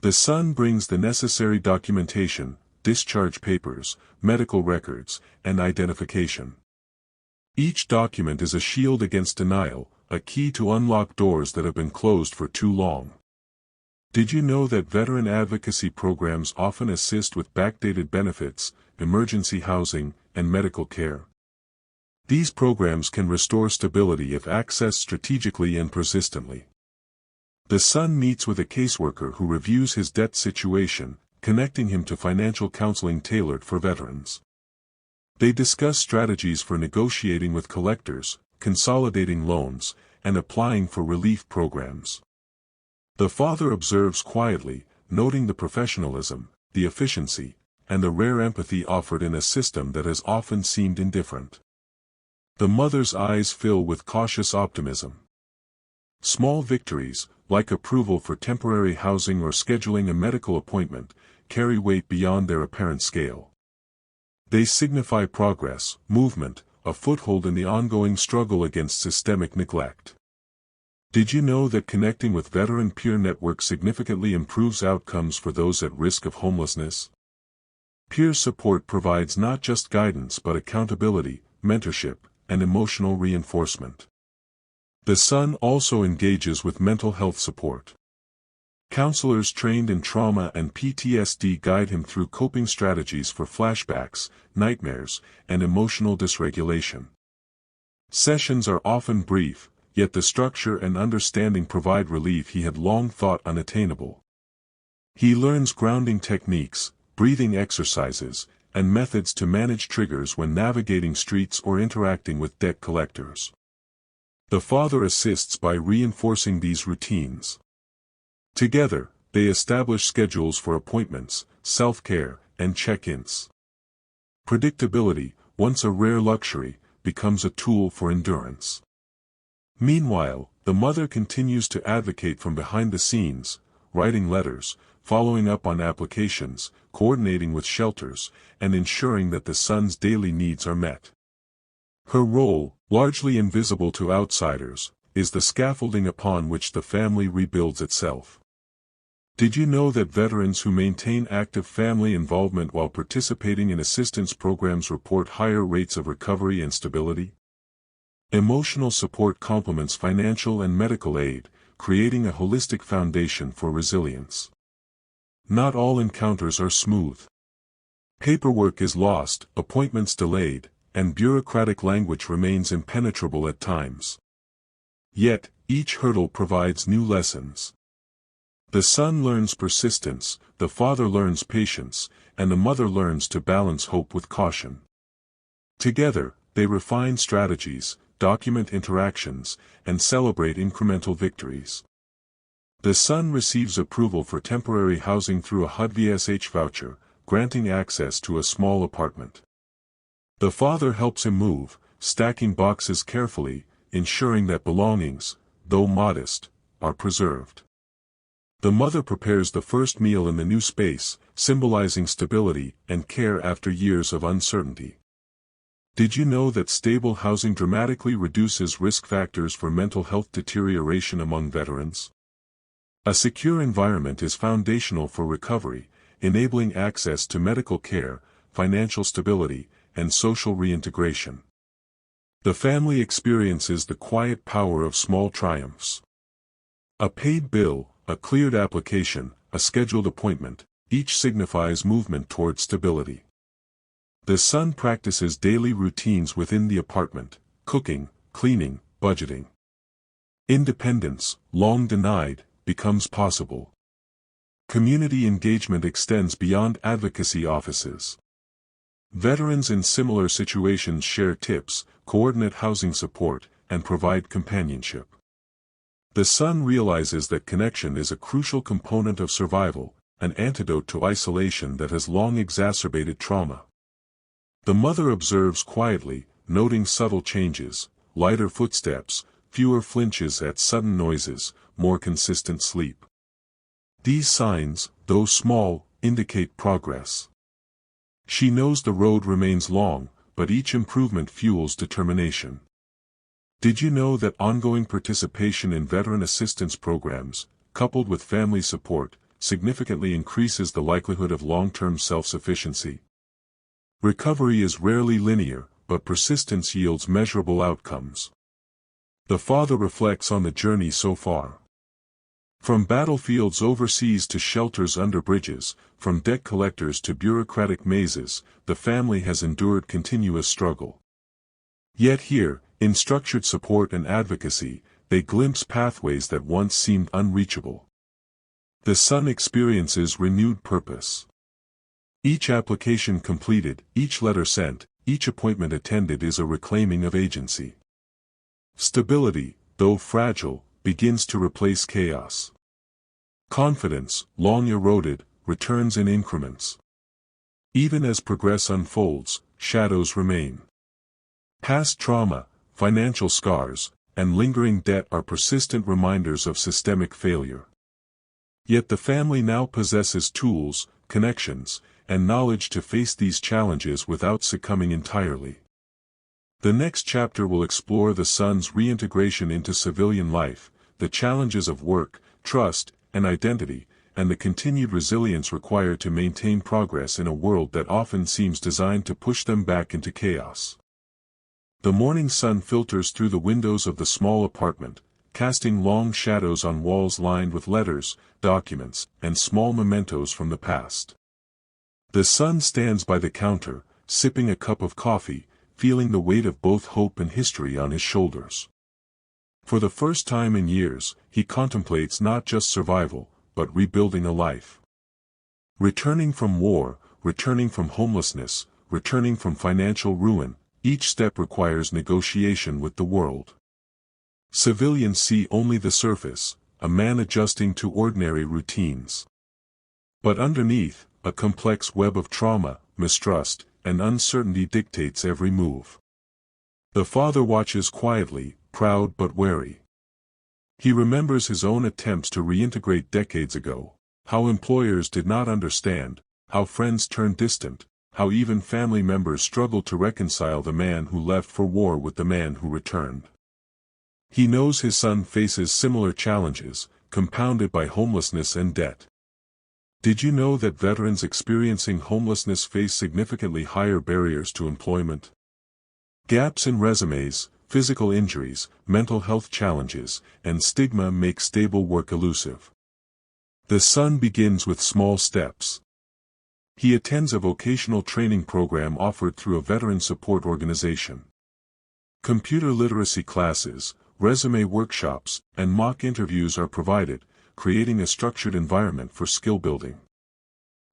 The son brings the necessary documentation, discharge papers, medical records, and identification. Each document is a shield against denial, a key to unlock doors that have been closed for too long. Did you know that veteran advocacy programs often assist with backdated benefits, emergency housing, and medical care? These programs can restore stability if accessed strategically and persistently. The son meets with a caseworker who reviews his debt situation, connecting him to financial counseling tailored for veterans. They discuss strategies for negotiating with collectors, consolidating loans, and applying for relief programs. The father observes quietly, noting the professionalism, the efficiency, and the rare empathy offered in a system that has often seemed indifferent. The mother's eyes fill with cautious optimism. Small victories, like approval for temporary housing or scheduling a medical appointment, carry weight beyond their apparent scale. They signify progress, movement, a foothold in the ongoing struggle against systemic neglect. Did you know that connecting with veteran peer networks significantly improves outcomes for those at risk of homelessness? Peer support provides not just guidance but accountability, mentorship, and emotional reinforcement. The Sun also engages with mental health support. Counselors trained in trauma and PTSD guide him through coping strategies for flashbacks, nightmares, and emotional dysregulation. Sessions are often brief, yet the structure and understanding provide relief he had long thought unattainable. He learns grounding techniques, breathing exercises, and methods to manage triggers when navigating streets or interacting with debt collectors. The father assists by reinforcing these routines. Together, they establish schedules for appointments, self-care, and check-ins. Predictability, once a rare luxury, becomes a tool for endurance. Meanwhile, the mother continues to advocate from behind the scenes, writing letters, following up on applications, coordinating with shelters, and ensuring that the son's daily needs are met. Her role, largely invisible to outsiders, is the scaffolding upon which the family rebuilds itself. Did you know that veterans who maintain active family involvement while participating in assistance programs report higher rates of recovery and stability? Emotional support complements financial and medical aid, creating a holistic foundation for resilience. Not all encounters are smooth. Paperwork is lost, appointments delayed, and bureaucratic language remains impenetrable at times. Yet, each hurdle provides new lessons. The son learns persistence, the father learns patience, and the mother learns to balance hope with caution. Together, they refine strategies, document interactions, and celebrate incremental victories. The son receives approval for temporary housing through a HUD-VSH voucher, granting access to a small apartment. The father helps him move, stacking boxes carefully, ensuring that belongings, though modest, are preserved. The mother prepares the first meal in the new space, symbolizing stability and care after years of uncertainty. Did you know that stable housing dramatically reduces risk factors for mental health deterioration among veterans? A secure environment is foundational for recovery, enabling access to medical care, financial stability, and social reintegration. The family experiences the quiet power of small triumphs. A paid bill, a cleared application, a scheduled appointment, each signifies movement toward stability. The son practices daily routines within the apartment, cooking, cleaning, budgeting. Independence, long denied, becomes possible. Community engagement extends beyond advocacy offices. Veterans in similar situations share tips, coordinate housing support, and provide companionship. The son realizes that connection is a crucial component of survival, an antidote to isolation that has long exacerbated trauma. The mother observes quietly, noting subtle changes, lighter footsteps, fewer flinches at sudden noises, more consistent sleep. These signs, though small, indicate progress. She knows the road remains long, but each improvement fuels determination. Did you know that ongoing participation in veteran assistance programs, coupled with family support, significantly increases the likelihood of long-term self-sufficiency? Recovery is rarely linear, but persistence yields measurable outcomes. The father reflects on the journey so far. From battlefields overseas to shelters under bridges, from debt collectors to bureaucratic mazes, the family has endured continuous struggle. Yet here, in structured support and advocacy, they glimpse pathways that once seemed unreachable. The son experiences renewed purpose. Each application completed, each letter sent, each appointment attended is a reclaiming of agency. Stability, though fragile, begins to replace chaos. Confidence, long eroded, returns in increments. Even as progress unfolds, shadows remain. Past trauma, financial scars, and lingering debt are persistent reminders of systemic failure. Yet the family now possesses tools, connections, and knowledge to face these challenges without succumbing entirely. The next chapter will explore the son's reintegration into civilian life, the challenges of work, trust, and identity, and the continued resilience required to maintain progress in a world that often seems designed to push them back into chaos. The morning sun filters through the windows of the small apartment, casting long shadows on walls lined with letters, documents, and small mementos from the past. The son stands by the counter, sipping a cup of coffee, feeling the weight of both hope and history on his shoulders. For the first time in years, he contemplates not just survival, but rebuilding a life. Returning from war, returning from homelessness, returning from financial ruin, each step requires negotiation with the world. Civilians see only the surface, a man adjusting to ordinary routines. But underneath, a complex web of trauma, mistrust, and uncertainty dictates every move. The father watches quietly, proud but wary. He remembers his own attempts to reintegrate decades ago, how employers did not understand, how friends turned distant, how even family members struggled to reconcile the man who left for war with the man who returned. He knows his son faces similar challenges, compounded by homelessness and debt. Did you know that veterans experiencing homelessness face significantly higher barriers to employment? Gaps in resumes, physical injuries, mental health challenges, and stigma make stable work elusive. The son begins with small steps. He attends a vocational training program offered through a veteran support organization. Computer literacy classes, resume workshops, and mock interviews are provided, creating a structured environment for skill building.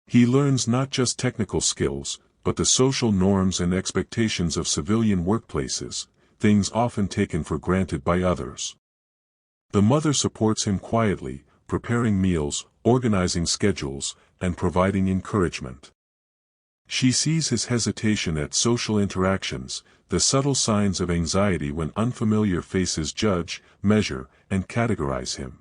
He learns not just technical skills, but the social norms and expectations of civilian workplaces, things often taken for granted by others. The mother supports him quietly, preparing meals, organizing schedules, and providing encouragement. She sees his hesitation at social interactions, the subtle signs of anxiety when unfamiliar faces judge, measure, and categorize him.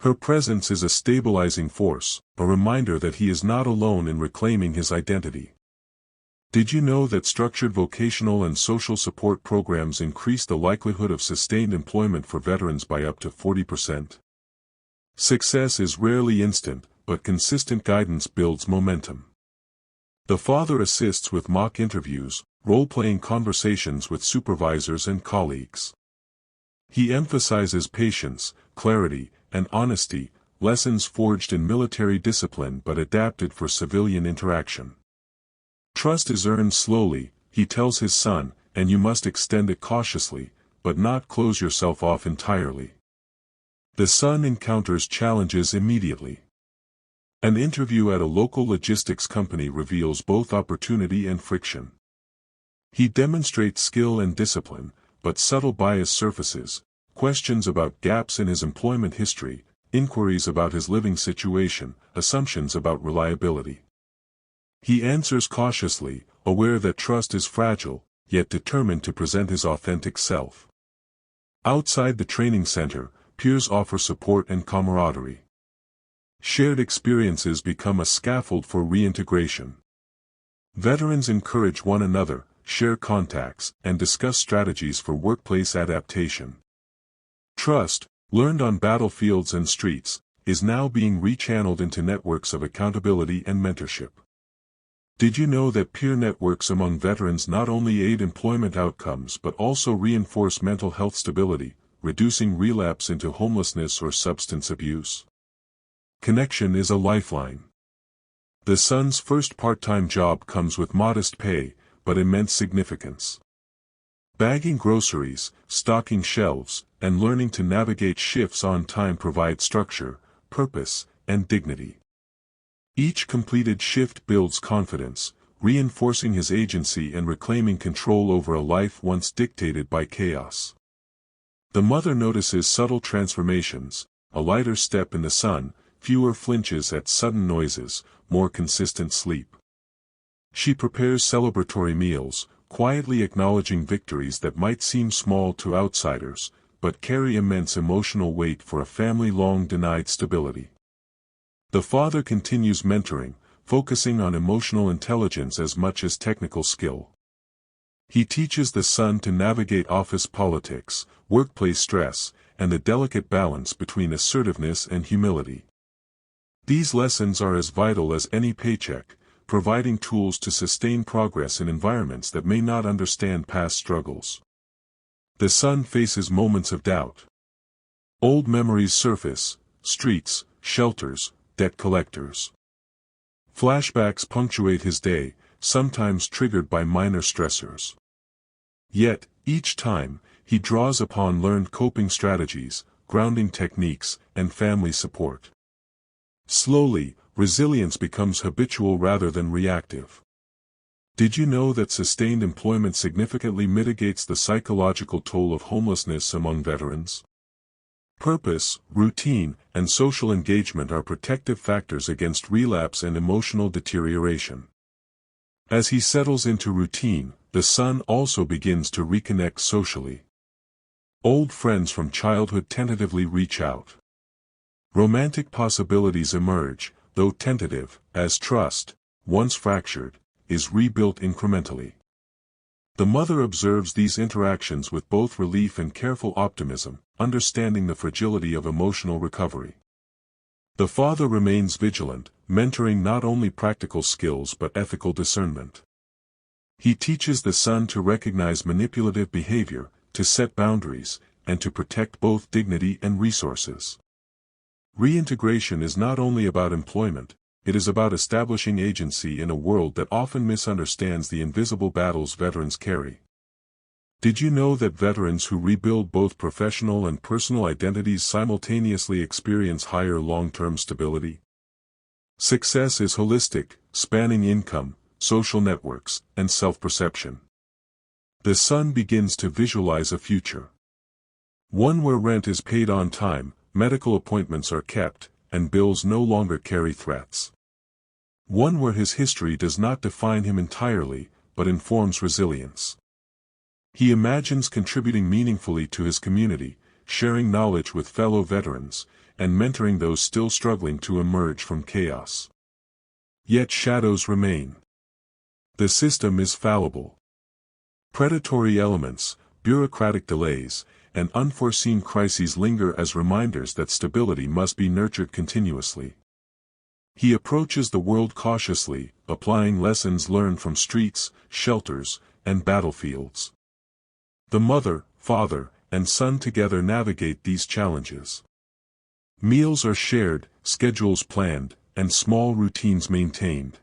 Her presence is a stabilizing force, a reminder that he is not alone in reclaiming his identity. Did you know that structured vocational and social support programs increase the likelihood of sustained employment for veterans by up to 40%? Success is rarely instant, but consistent guidance builds momentum. The father assists with mock interviews, role-playing conversations with supervisors and colleagues. He emphasizes patience, clarity, and honesty, lessons forged in military discipline but adapted for civilian interaction. Trust is earned slowly, he tells his son, and you must extend it cautiously, but not close yourself off entirely. The son encounters challenges immediately. An interview at a local logistics company reveals both opportunity and friction. He demonstrates skill and discipline, but subtle bias surfaces, questions about gaps in his employment history, inquiries about his living situation, assumptions about reliability. He answers cautiously, aware that trust is fragile, yet determined to present his authentic self. Outside the training center, peers offer support and camaraderie. Shared experiences become a scaffold for reintegration. Veterans encourage one another, share contacts, and discuss strategies for workplace adaptation. Trust, learned on battlefields and streets, is now being rechanneled into networks of accountability and mentorship. Did you know that peer networks among veterans not only aid employment outcomes but also reinforce mental health stability, reducing relapse into homelessness or substance abuse? Connection is a lifeline. The son's first part-time job comes with modest pay, but immense significance. Bagging groceries, stocking shelves, and learning to navigate shifts on time provide structure, purpose, and dignity. Each completed shift builds confidence, reinforcing his agency and reclaiming control over a life once dictated by chaos. The mother notices subtle transformations, a lighter step in the son, fewer flinches at sudden noises, more consistent sleep. She prepares celebratory meals, quietly acknowledging victories that might seem small to outsiders, but carry immense emotional weight for a family long denied stability. The father continues mentoring, focusing on emotional intelligence as much as technical skill. He teaches the son to navigate office politics, workplace stress, and the delicate balance between assertiveness and humility. These lessons are as vital as any paycheck, providing tools to sustain progress in environments that may not understand past struggles. The son faces moments of doubt. Old memories surface: streets, shelters, debt collectors. Flashbacks punctuate his day, sometimes triggered by minor stressors. Yet, each time, he draws upon learned coping strategies, grounding techniques, and family support. Slowly, resilience becomes habitual rather than reactive. Did you know that sustained employment significantly mitigates the psychological toll of homelessness among veterans? Purpose, routine, and social engagement are protective factors against relapse and emotional deterioration. As he settles into routine, the son also begins to reconnect socially. Old friends from childhood tentatively reach out. Romantic possibilities emerge, though tentative, as trust, once fractured, is rebuilt incrementally. The mother observes these interactions with both relief and careful optimism, understanding the fragility of emotional recovery. The father remains vigilant, mentoring not only practical skills but ethical discernment. He teaches the son to recognize manipulative behavior, to set boundaries, and to protect both dignity and resources. Reintegration is not only about employment, it is about establishing agency in a world that often misunderstands the invisible battles veterans carry. Did you know that veterans who rebuild both professional and personal identities simultaneously experience higher long-term stability? Success is holistic, spanning income, social networks, and self-perception. The son begins to visualize a future. One where rent is paid on time, medical appointments are kept, and bills no longer carry threats. One where his history does not define him entirely, but informs resilience. He imagines contributing meaningfully to his community, sharing knowledge with fellow veterans, and mentoring those still struggling to emerge from chaos. Yet shadows remain. The system is fallible. Predatory elements, bureaucratic delays, and unforeseen crises linger as reminders that stability must be nurtured continuously. He approaches the world cautiously, applying lessons learned from streets, shelters, and battlefields. The mother, father, and son together navigate these challenges. Meals are shared, schedules planned, and small routines maintained.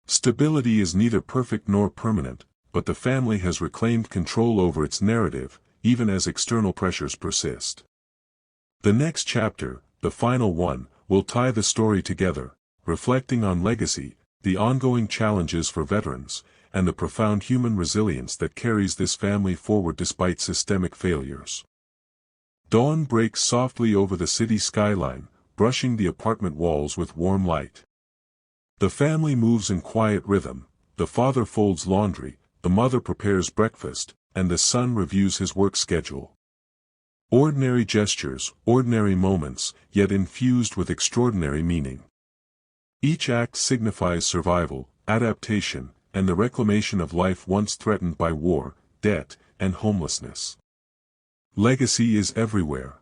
Stability is neither perfect nor permanent, but the family has reclaimed control over its narrative, even as external pressures persist. The next chapter, the final one, will tie the story together, reflecting on legacy, the ongoing challenges for veterans, and the profound human resilience that carries this family forward despite systemic failures. Dawn breaks softly over the city skyline, brushing the apartment walls with warm light. The family moves in quiet rhythm. The father folds laundry, the mother prepares breakfast, and the son reviews his work schedule. Ordinary gestures, ordinary moments, yet infused with extraordinary meaning. Each act signifies survival, adaptation, and the reclamation of life once threatened by war, debt, and homelessness. Legacy is everywhere.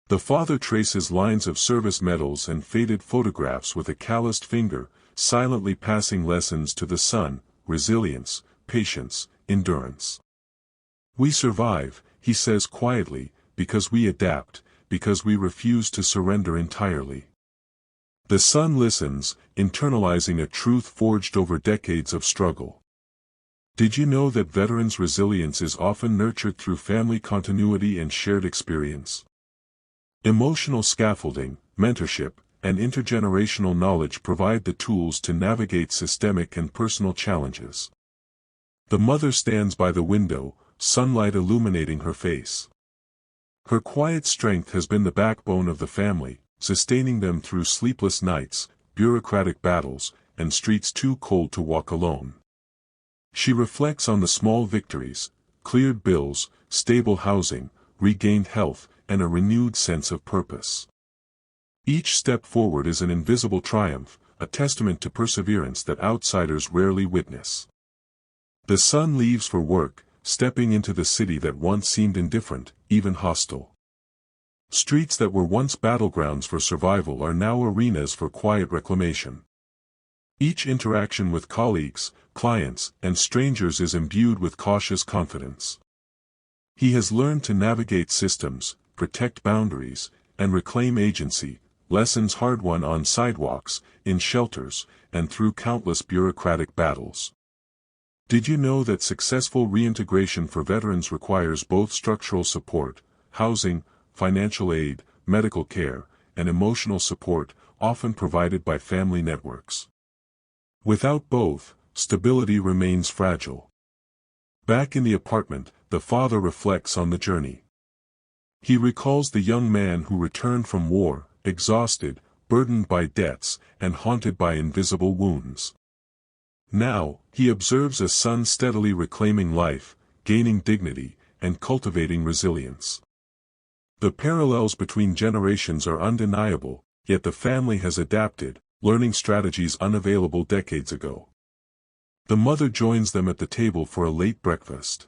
The father traces lines of service medals and faded photographs with a calloused finger, silently passing lessons to the son: resilience, patience, endurance. We survive, he says quietly, because we adapt, because we refuse to surrender entirely. The son listens, internalizing a truth forged over decades of struggle. Did you know that veterans' resilience is often nurtured through family continuity and shared experience? Emotional scaffolding, mentorship, and intergenerational knowledge provide the tools to navigate systemic and personal challenges. The mother stands by the window, sunlight illuminating her face. Her quiet strength has been the backbone of the family, sustaining them through sleepless nights, bureaucratic battles, and streets too cold to walk alone. She reflects on the small victories: cleared bills, stable housing, regained health, and a renewed sense of purpose. Each step forward is an invisible triumph, a testament to perseverance that outsiders rarely witness. The son leaves for work, stepping into the city that once seemed indifferent, even hostile. Streets that were once battlegrounds for survival are now arenas for quiet reclamation. Each interaction with colleagues, clients, and strangers is imbued with cautious confidence. He has learned to navigate systems, protect boundaries, and reclaim agency, lessons hard-won on sidewalks, in shelters, and through countless bureaucratic battles. Did you know that successful reintegration for veterans requires both structural support, housing, financial aid, medical care, and emotional support, often provided by family networks? Without both, stability remains fragile. Back in the apartment, the father reflects on the journey. He recalls the young man who returned from war, exhausted, burdened by debts, and haunted by invisible wounds. Now, he observes a son steadily reclaiming life, gaining dignity, and cultivating resilience. The parallels between generations are undeniable, yet the family has adapted, learning strategies unavailable decades ago. The mother joins them at the table for a late breakfast.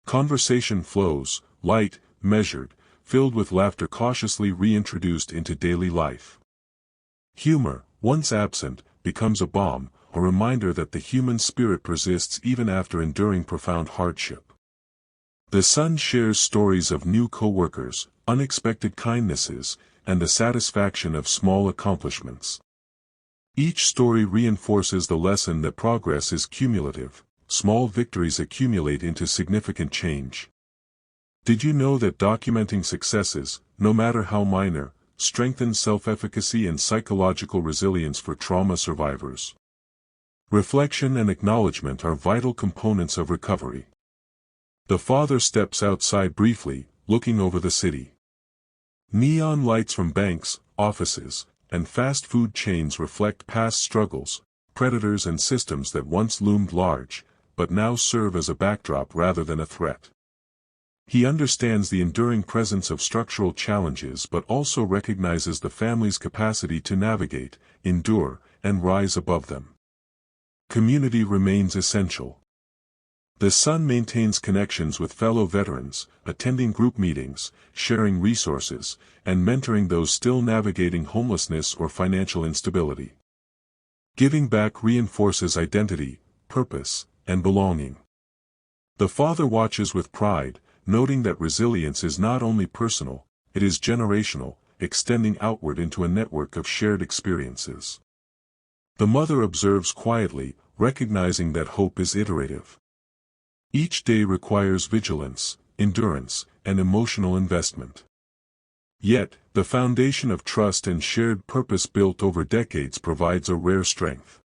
Conversation flows, light, measured, filled with laughter cautiously reintroduced into daily life. Humor, once absent, becomes a balm, a reminder that the human spirit persists even after enduring profound hardship. The son shares stories of new co-workers, unexpected kindnesses, and the satisfaction of small accomplishments. Each story reinforces the lesson that progress is cumulative. Small victories accumulate into significant change. Did you know that documenting successes, no matter how minor, strengthens self-efficacy and psychological resilience for trauma survivors? Reflection and acknowledgement are vital components of recovery. The father steps outside briefly, looking over the city. Neon lights from banks, offices, and fast food chains reflect past struggles, predators and systems that once loomed large, but now serve as a backdrop rather than a threat. He understands the enduring presence of structural challenges but also recognizes the family's capacity to navigate, endure, and rise above them. Community remains essential. The son maintains connections with fellow veterans, attending group meetings, sharing resources, and mentoring those still navigating homelessness or financial instability. Giving back reinforces identity, purpose, and belonging. The father watches with pride, noting that resilience is not only personal, it is generational, extending outward into a network of shared experiences. The mother observes quietly, recognizing that hope is iterative. Each day requires vigilance, endurance, and emotional investment. Yet, the foundation of trust and shared purpose built over decades provides a rare strength.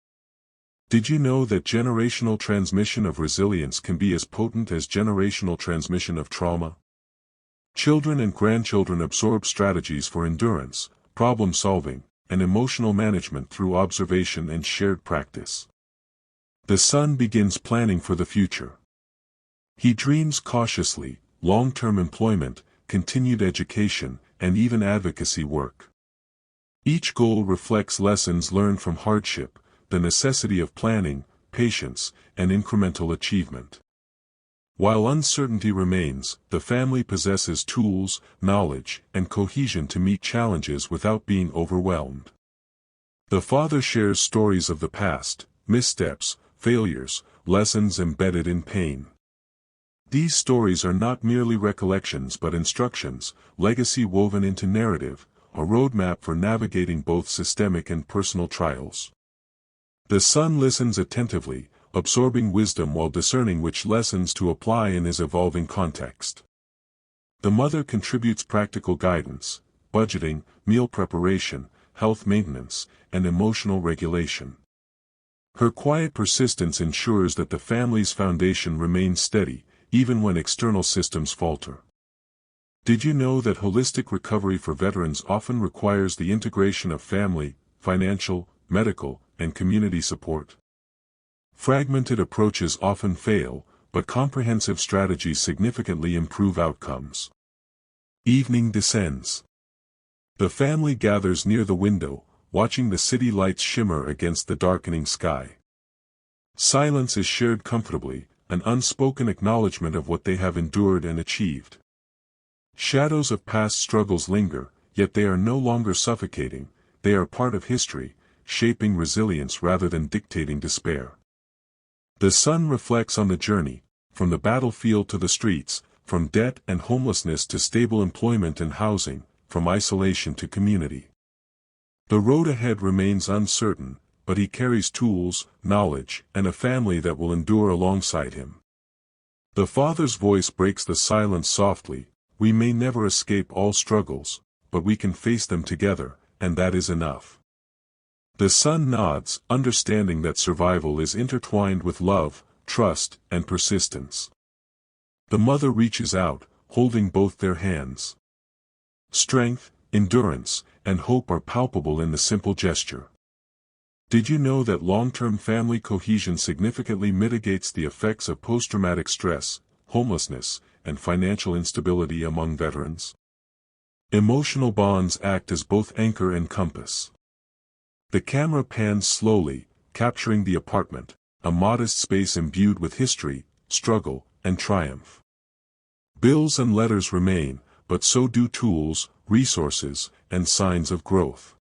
Did you know that generational transmission of resilience can be as potent as generational transmission of trauma? Children and grandchildren absorb strategies for endurance, problem-solving, and emotional management through observation and shared practice. The son begins planning for the future. He dreams cautiously: long-term employment, continued education, and even advocacy work. Each goal reflects lessons learned from hardship, the necessity of planning, patience, and incremental achievement. While uncertainty remains, the family possesses tools, knowledge, and cohesion to meet challenges without being overwhelmed. The father shares stories of the past, missteps, failures, lessons embedded in pain. These stories are not merely recollections but instructions, legacy woven into narrative, a roadmap for navigating both systemic and personal trials. The son listens attentively, absorbing wisdom while discerning which lessons to apply in his evolving context. The mother contributes practical guidance: budgeting, meal preparation, health maintenance, and emotional regulation. Her quiet persistence ensures that the family's foundation remains steady, even when external systems falter. Did you know that holistic recovery for veterans often requires the integration of family, financial, medical, and community support. Fragmented approaches often fail, but comprehensive strategies significantly improve outcomes. Evening descends. The family gathers near the window, watching the city lights shimmer against the darkening sky. Silence is shared comfortably, an unspoken acknowledgement of what they have endured and achieved. Shadows of past struggles linger, yet they are no longer suffocating, they are part of history, shaping resilience rather than dictating despair. The sun reflects on the journey, from the battlefield to the streets, from debt and homelessness to stable employment and housing, from isolation to community. The road ahead remains uncertain, but he carries tools, knowledge, and a family that will endure alongside him. The father's voice breaks the silence softly. We may never escape all struggles, but we can face them together, and that is enough. The son nods, understanding that survival is intertwined with love, trust, and persistence. The mother reaches out, holding both their hands. Strength, endurance, and hope are palpable in the simple gesture. Did you know that long-term family cohesion significantly mitigates the effects of post-traumatic stress, homelessness, and financial instability among veterans? Emotional bonds act as both anchor and compass. The camera pans slowly, capturing the apartment, a modest space imbued with history, struggle, and triumph. Bills and letters remain, but so do tools, resources, and signs of growth.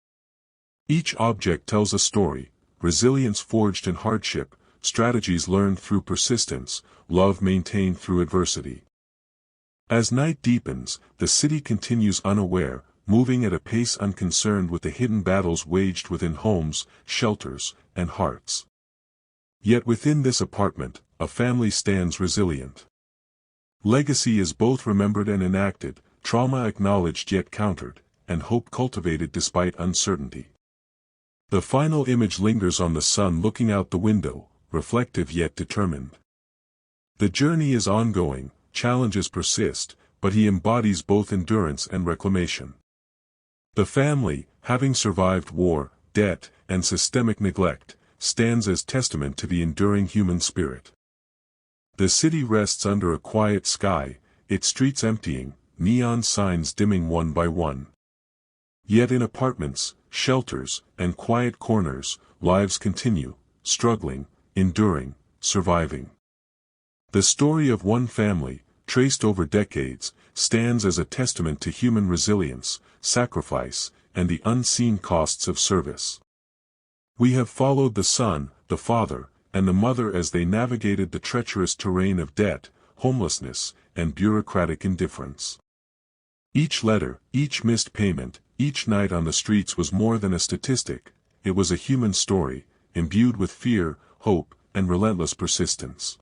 Each object tells a story: resilience forged in hardship, strategies learned through persistence, love maintained through adversity. As night deepens, the city continues unaware, moving at a pace unconcerned with the hidden battles waged within homes, shelters, and hearts. Yet within this apartment, a family stands resilient. Legacy is both remembered and enacted, trauma acknowledged yet countered, and hope cultivated despite uncertainty. The final image lingers on the son looking out the window, reflective yet determined. The journey is ongoing, challenges persist, but he embodies both endurance and reclamation. The family, having survived war, debt, and systemic neglect, stands as testament to the enduring human spirit. The city rests under a quiet sky, its streets emptying, neon signs dimming one by one. Yet in apartments, shelters, and quiet corners, lives continue, struggling, enduring, surviving. The story of one family, traced over decades, stands as a testament to human resilience, sacrifice, and the unseen costs of service. We have followed the son, the father, and the mother as they navigated the treacherous terrain of debt, homelessness, and bureaucratic indifference. Each letter, each missed payment, each night on the streets was more than a statistic, it was a human story, imbued with fear, hope, and relentless persistence.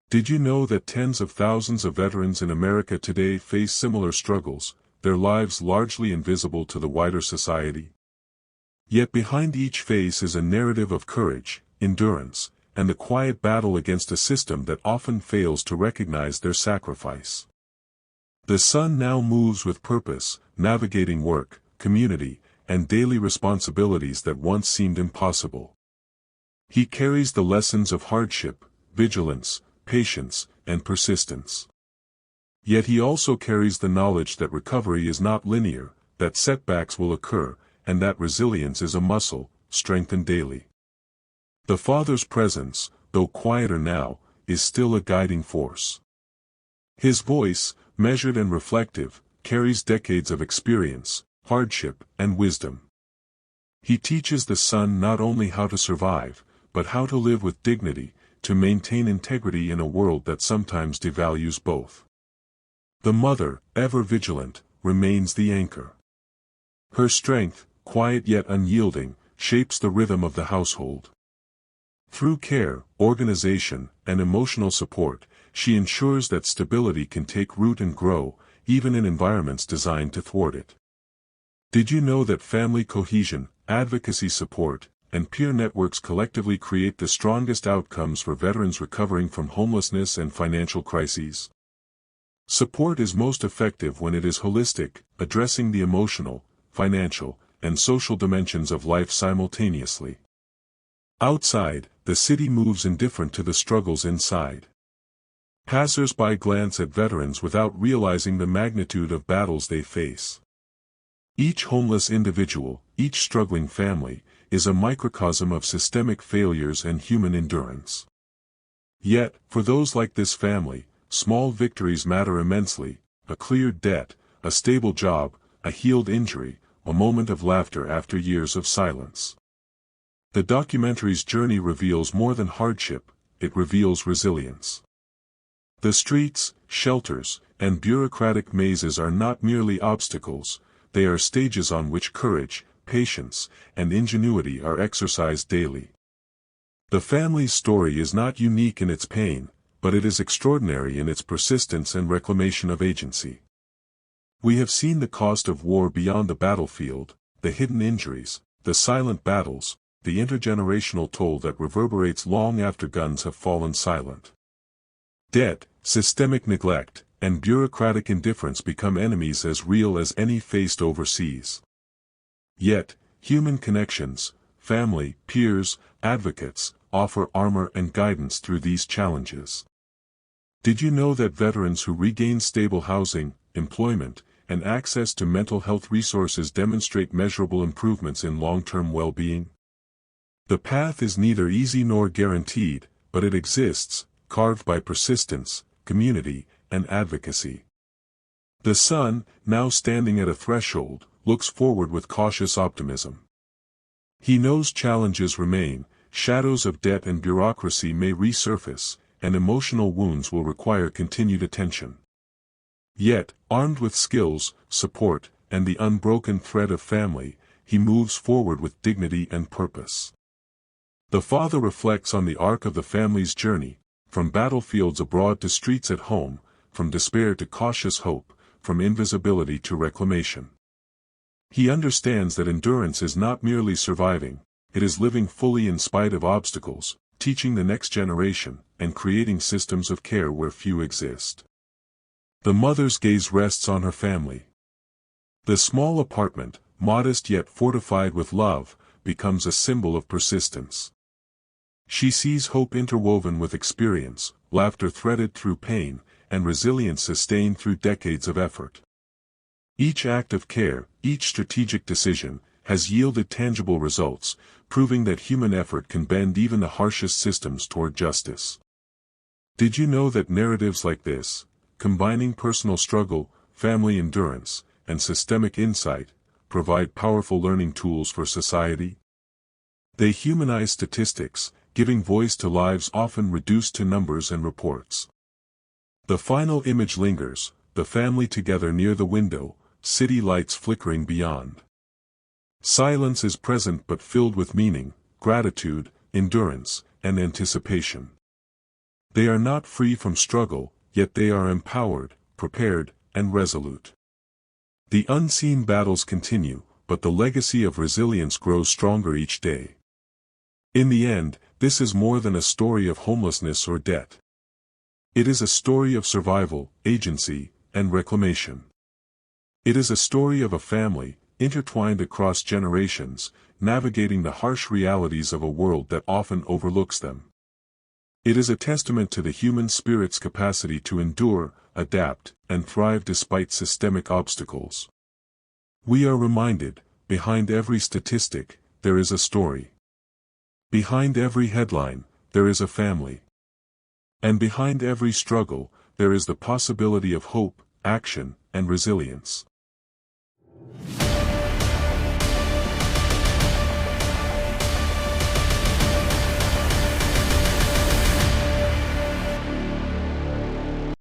Did you know that tens of thousands of veterans in America today face similar struggles, their lives largely invisible to the wider society? Yet behind each face is a narrative of courage, endurance, and the quiet battle against a system that often fails to recognize their sacrifice. The son now moves with purpose, navigating work, community, and daily responsibilities that once seemed impossible. He carries the lessons of hardship, vigilance, patience, and persistence. Yet he also carries the knowledge that recovery is not linear, that setbacks will occur, and that resilience is a muscle, strengthened daily. The father's presence, though quieter now, is still a guiding force. His voice, measured and reflective, carries decades of experience, hardship, and wisdom. He teaches the son not only how to survive, but how to live with dignity, to maintain integrity in a world that sometimes devalues both. The mother, ever vigilant, remains the anchor. Her strength, quiet yet unyielding, shapes the rhythm of the household. Through care, organization, and emotional support, she ensures that stability can take root and grow, even in environments designed to thwart it. Did you know that family cohesion, advocacy support, and peer networks collectively create the strongest outcomes for veterans recovering from homelessness and financial crises? Support is most effective when it is holistic, addressing the emotional, financial, and social dimensions of life simultaneously. Outside, the city moves indifferent to the struggles inside. Passers-by glance at veterans without realizing the magnitude of battles they face. Each homeless individual, each struggling family, is a microcosm of systemic failures and human endurance. Yet, for those like this family, small victories matter immensely: a cleared debt, a stable job, a healed injury, a moment of laughter after years of silence. The documentary's journey reveals more than hardship, it reveals resilience. The streets, shelters, and bureaucratic mazes are not merely obstacles, they are stages on which courage, patience, and ingenuity are exercised daily. The family's story is not unique in its pain, but it is extraordinary in its persistence and reclamation of agency. We have seen the cost of war beyond the battlefield, the hidden injuries, the silent battles, the intergenerational toll that reverberates long after guns have fallen silent. Debt, systemic neglect, and bureaucratic indifference become enemies as real as any faced overseas. Yet, human connections, family, peers, advocates, offer armor and guidance through these challenges. Did you know that veterans who regain stable housing, employment, and access to mental health resources demonstrate measurable improvements in long-term well-being? The path is neither easy nor guaranteed, but it exists, carved by persistence, community, and advocacy. The son, now standing at a threshold, looks forward with cautious optimism. He knows challenges remain, shadows of debt and bureaucracy may resurface, and emotional wounds will require continued attention. Yet, armed with skills, support, and the unbroken thread of family, he moves forward with dignity and purpose. The father reflects on the arc of the family's journey, from battlefields abroad to streets at home, from despair to cautious hope, from invisibility to reclamation. He understands that endurance is not merely surviving, it is living fully in spite of obstacles, teaching the next generation, and creating systems of care where few exist. The mother's gaze rests on her family. The small apartment, modest yet fortified with love, becomes a symbol of persistence. She sees hope interwoven with experience, laughter threaded through pain, and resilience sustained through decades of effort. Each act of care, each strategic decision, has yielded tangible results, proving that human effort can bend even the harshest systems toward justice. Did you know that narratives like this, combining personal struggle, family endurance, and systemic insight, provide powerful learning tools for society? They humanize statistics, giving voice to lives often reduced to numbers and reports. The final image lingers, the family together near the window, city lights flickering beyond. Silence is present but filled with meaning, gratitude, endurance, and anticipation. They are not free from struggle, yet they are empowered, prepared, and resolute. The unseen battles continue, but the legacy of resilience grows stronger each day. In the end, this is more than a story of homelessness or debt. It is a story of survival, agency, and reclamation. It is a story of a family, intertwined across generations, navigating the harsh realities of a world that often overlooks them. It is a testament to the human spirit's capacity to endure, adapt, and thrive despite systemic obstacles. We are reminded, behind every statistic, there is a story. Behind every headline, there is a family. And behind every struggle, there is the possibility of hope, action, and resilience.